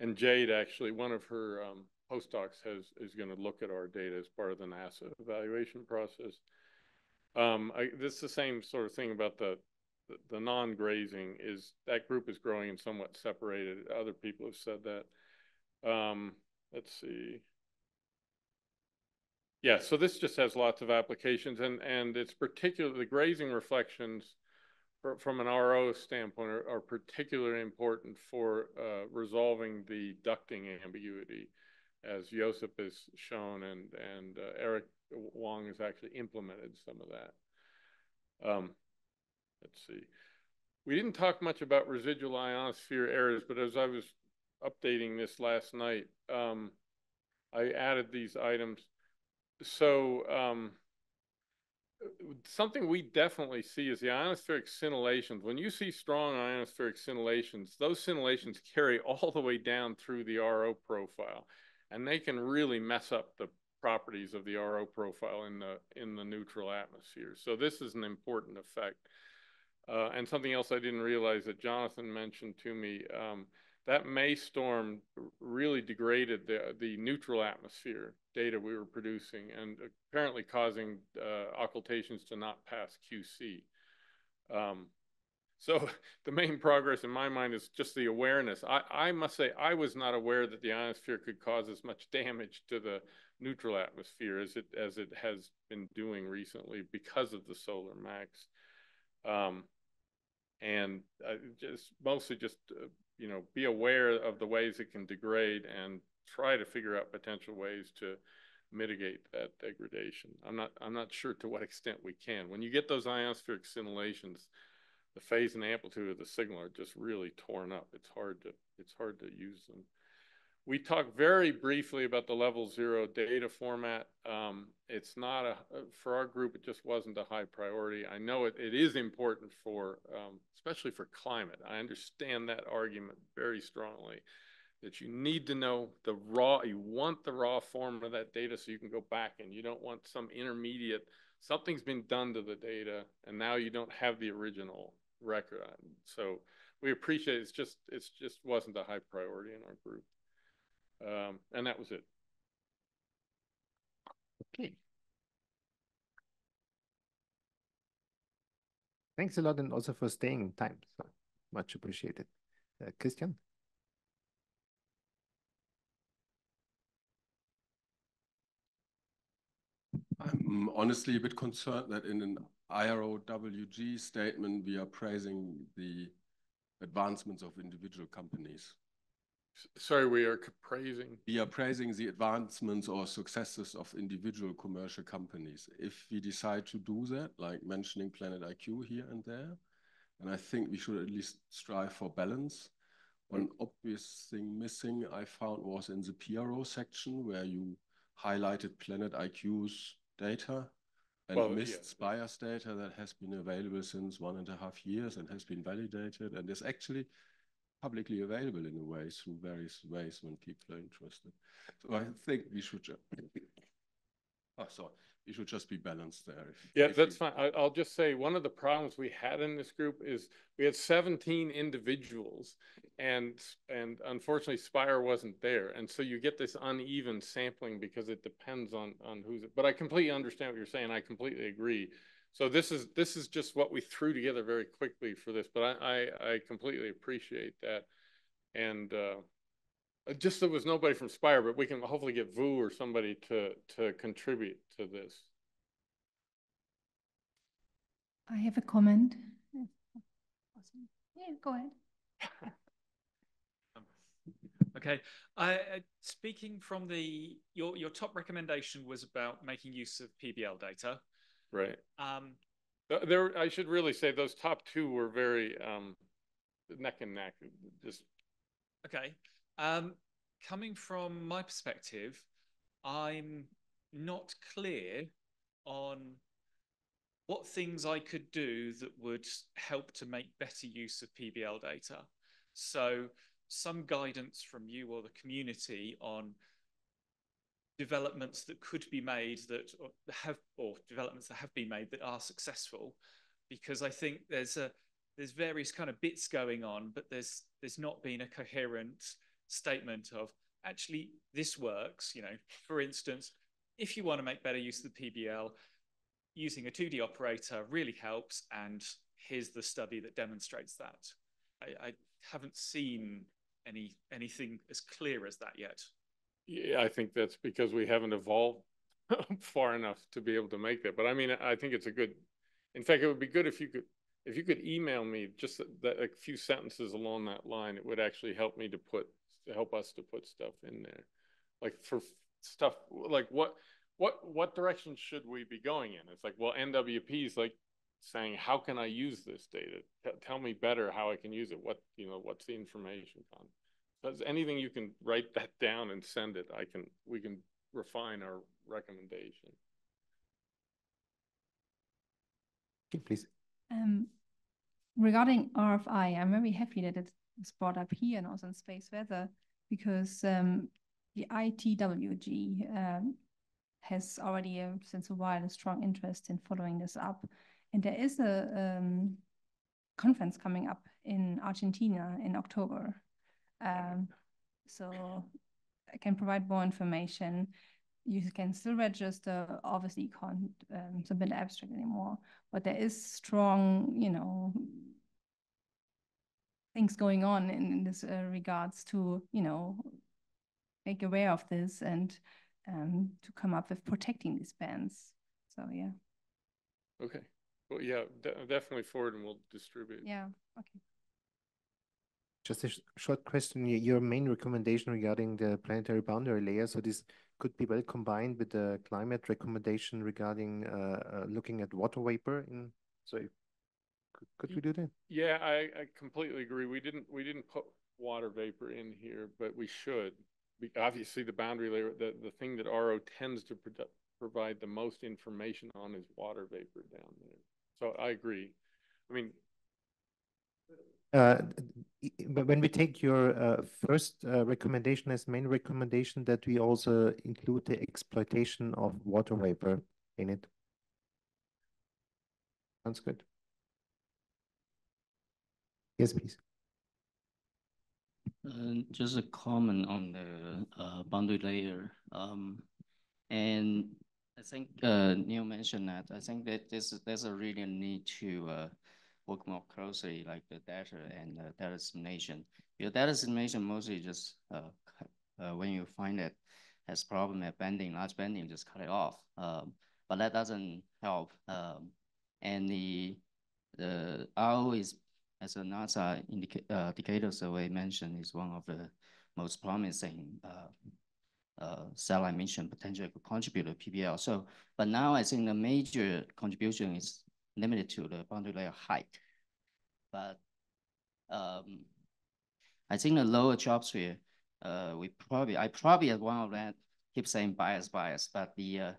And Jade, actually, one of her postdocs is going to look at our data as part of the NASA evaluation process. This is the same sort of thing about the non-grazing. Is that group is growing and somewhat separated. Other people have said that. Let's see. Yeah, so this just has lots of applications, and it's particularly the grazing reflections from an RO standpoint are particularly important for resolving the ducting ambiguity, as Josip has shown, and Eric Wang has actually implemented some of that. Let's see. We didn't talk much about residual ionosphere errors, but as I was updating this last night, I added these items. So something we definitely see is the ionospheric scintillations. When you see strong ionospheric scintillations, those scintillations carry all the way down through the RO profile, and they can really mess up the properties of the RO profile in the neutral atmosphere. So this is an important effect. And something else I didn't realize that Jonathan mentioned to me, that May storm really degraded the neutral atmosphere data we were producing, and apparently causing occultations to not pass QC. So the main progress in my mind is just the awareness. I must say I was not aware that the ionosphere could cause as much damage to the neutral atmosphere as it has been doing recently because of the solar max. And mostly just you know, be aware of the ways it can degrade and try to figure out potential ways to mitigate that degradation. I'm not sure to what extent we can. When you get those ionospheric scintillations, the phase and amplitude of the signal are just really torn up. It's hard to use them. We talked very briefly about the level 0 data format. It's not for our group, it just wasn't a high priority. I know it is important for, especially for climate. I understand that argument very strongly, that you need to know you want the raw form of that data so you can go back, and you don't want some intermediate, something's been done to the data and now you don't have the original record. So we appreciate it. It's just wasn't a high priority in our group. And that was it. Okay. Thanks a lot, and also for staying in time. So much appreciated. Christian? I'm honestly a bit concerned that in an IROWG statement, we are praising the advancements of individual companies. Sorry, we are praising? We are praising the advancements or successes of individual commercial companies. If we decide to do that, like mentioning Planet IQ here and there, and I think we should at least strive for balance. One obvious thing missing I found was in the PRO section, where you highlighted Planet IQ's data and missed Spire's data that has been available since 1.5 years and has been validated and is actually publicly available in a way through various ways when people are interested. So I think we should we should just be balanced there. That's fine. I'll just say one of the problems we had in this group is we had 17 individuals, and unfortunately Spire wasn't there, and so you get this uneven sampling because it depends on who's. But I completely understand what you're saying. I completely agree. So this is just what we threw together very quickly for this, but I completely appreciate that, and just there was nobody from Spire, but we can hopefully get Vu or somebody to contribute to this. I have a comment. Awesome. Yeah, go ahead. Okay. Speaking from your top recommendation was about making use of PBL data. Right. I should really say those top two were very neck and neck. Just okay. Coming from my perspective, I'm not clear on what things I could do that would help to make better use of PBL data. So some guidance from you or the community on developments that could be made or developments that have been made that are successful, because I think there's various kind of bits going on, but there's not been a coherent statement of actually this works. You know, for instance, if you want to make better use of the PBL, using a 2D operator really helps, and here's the study that demonstrates that. I haven't seen anything as clear as that yet. Yeah, I think that's because we haven't evolved far enough to be able to make that. But I mean, I think it's a good. In fact, it would be good if you could email me just a few sentences along that line. It would actually help me to help us to put stuff in there, like for stuff like what direction should we be going in? It's like, well, NWP is like saying, how can I use this data? Tell me better how I can use it. What's the information on? Does anything you can write that down and send it? We can refine our recommendation. Okay, please. Regarding RFI, I'm very happy that it was brought up here and also in space weather, because the ITWG has already since a while a strong interest in following this up. And there is a conference coming up in Argentina in October. So I can provide more information. You can still register. Obviously, you can't submit an abstract anymore, but there is strong, things going on in this regards to, make aware of this and to come up with protecting these bands. So yeah. Okay. Well, yeah, definitely forward, and we'll distribute. Yeah. Okay. just a short question. Your main recommendation regarding the planetary boundary layer, so this could be well combined with the climate recommendation regarding looking at water vapor. Could we do that? Yeah, I completely agree. We didn't put water vapor in here, but we should. Obviously, the boundary layer, the thing that RO tends to provide the most information on is water vapor down there. So I agree. I mean, but when we take your first recommendation as main recommendation, that we also include the exploitation of water vapor in it. Sounds good. Yes, please. Just a comment on the boundary layer. And I think Neil mentioned that. I think that there's a really need to work more closely, like the data and data dissemination. Your data dissemination mostly just when you find it has problem at bending, large bending, just cut it off. But that doesn't help. And the RO is, as a NASA indicator survey mentioned, is one of the most promising satellite mission potentially could contribute to PBL. So, but now I think the major contribution is limited to the boundary layer height. But I think the lower troposphere, I probably as one of that keep saying bias, but the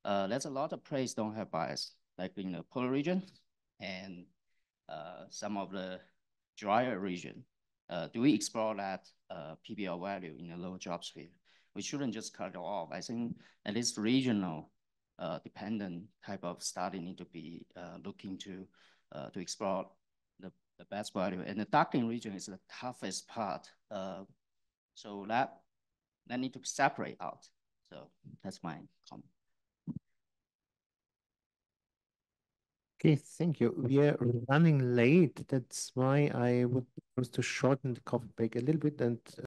there's a lot of places don't have bias, like in the polar region and some of the drier region. Do we explore that PBL value in the lower troposphere? We shouldn't just cut it off. I think at least regional dependent type of study need to be looking to explore the best value. And the darkening region is the toughest part. So that need to separate out. So that's my comment. Okay, thank you. We are running late. That's why I would propose to shorten the coffee break a little bit and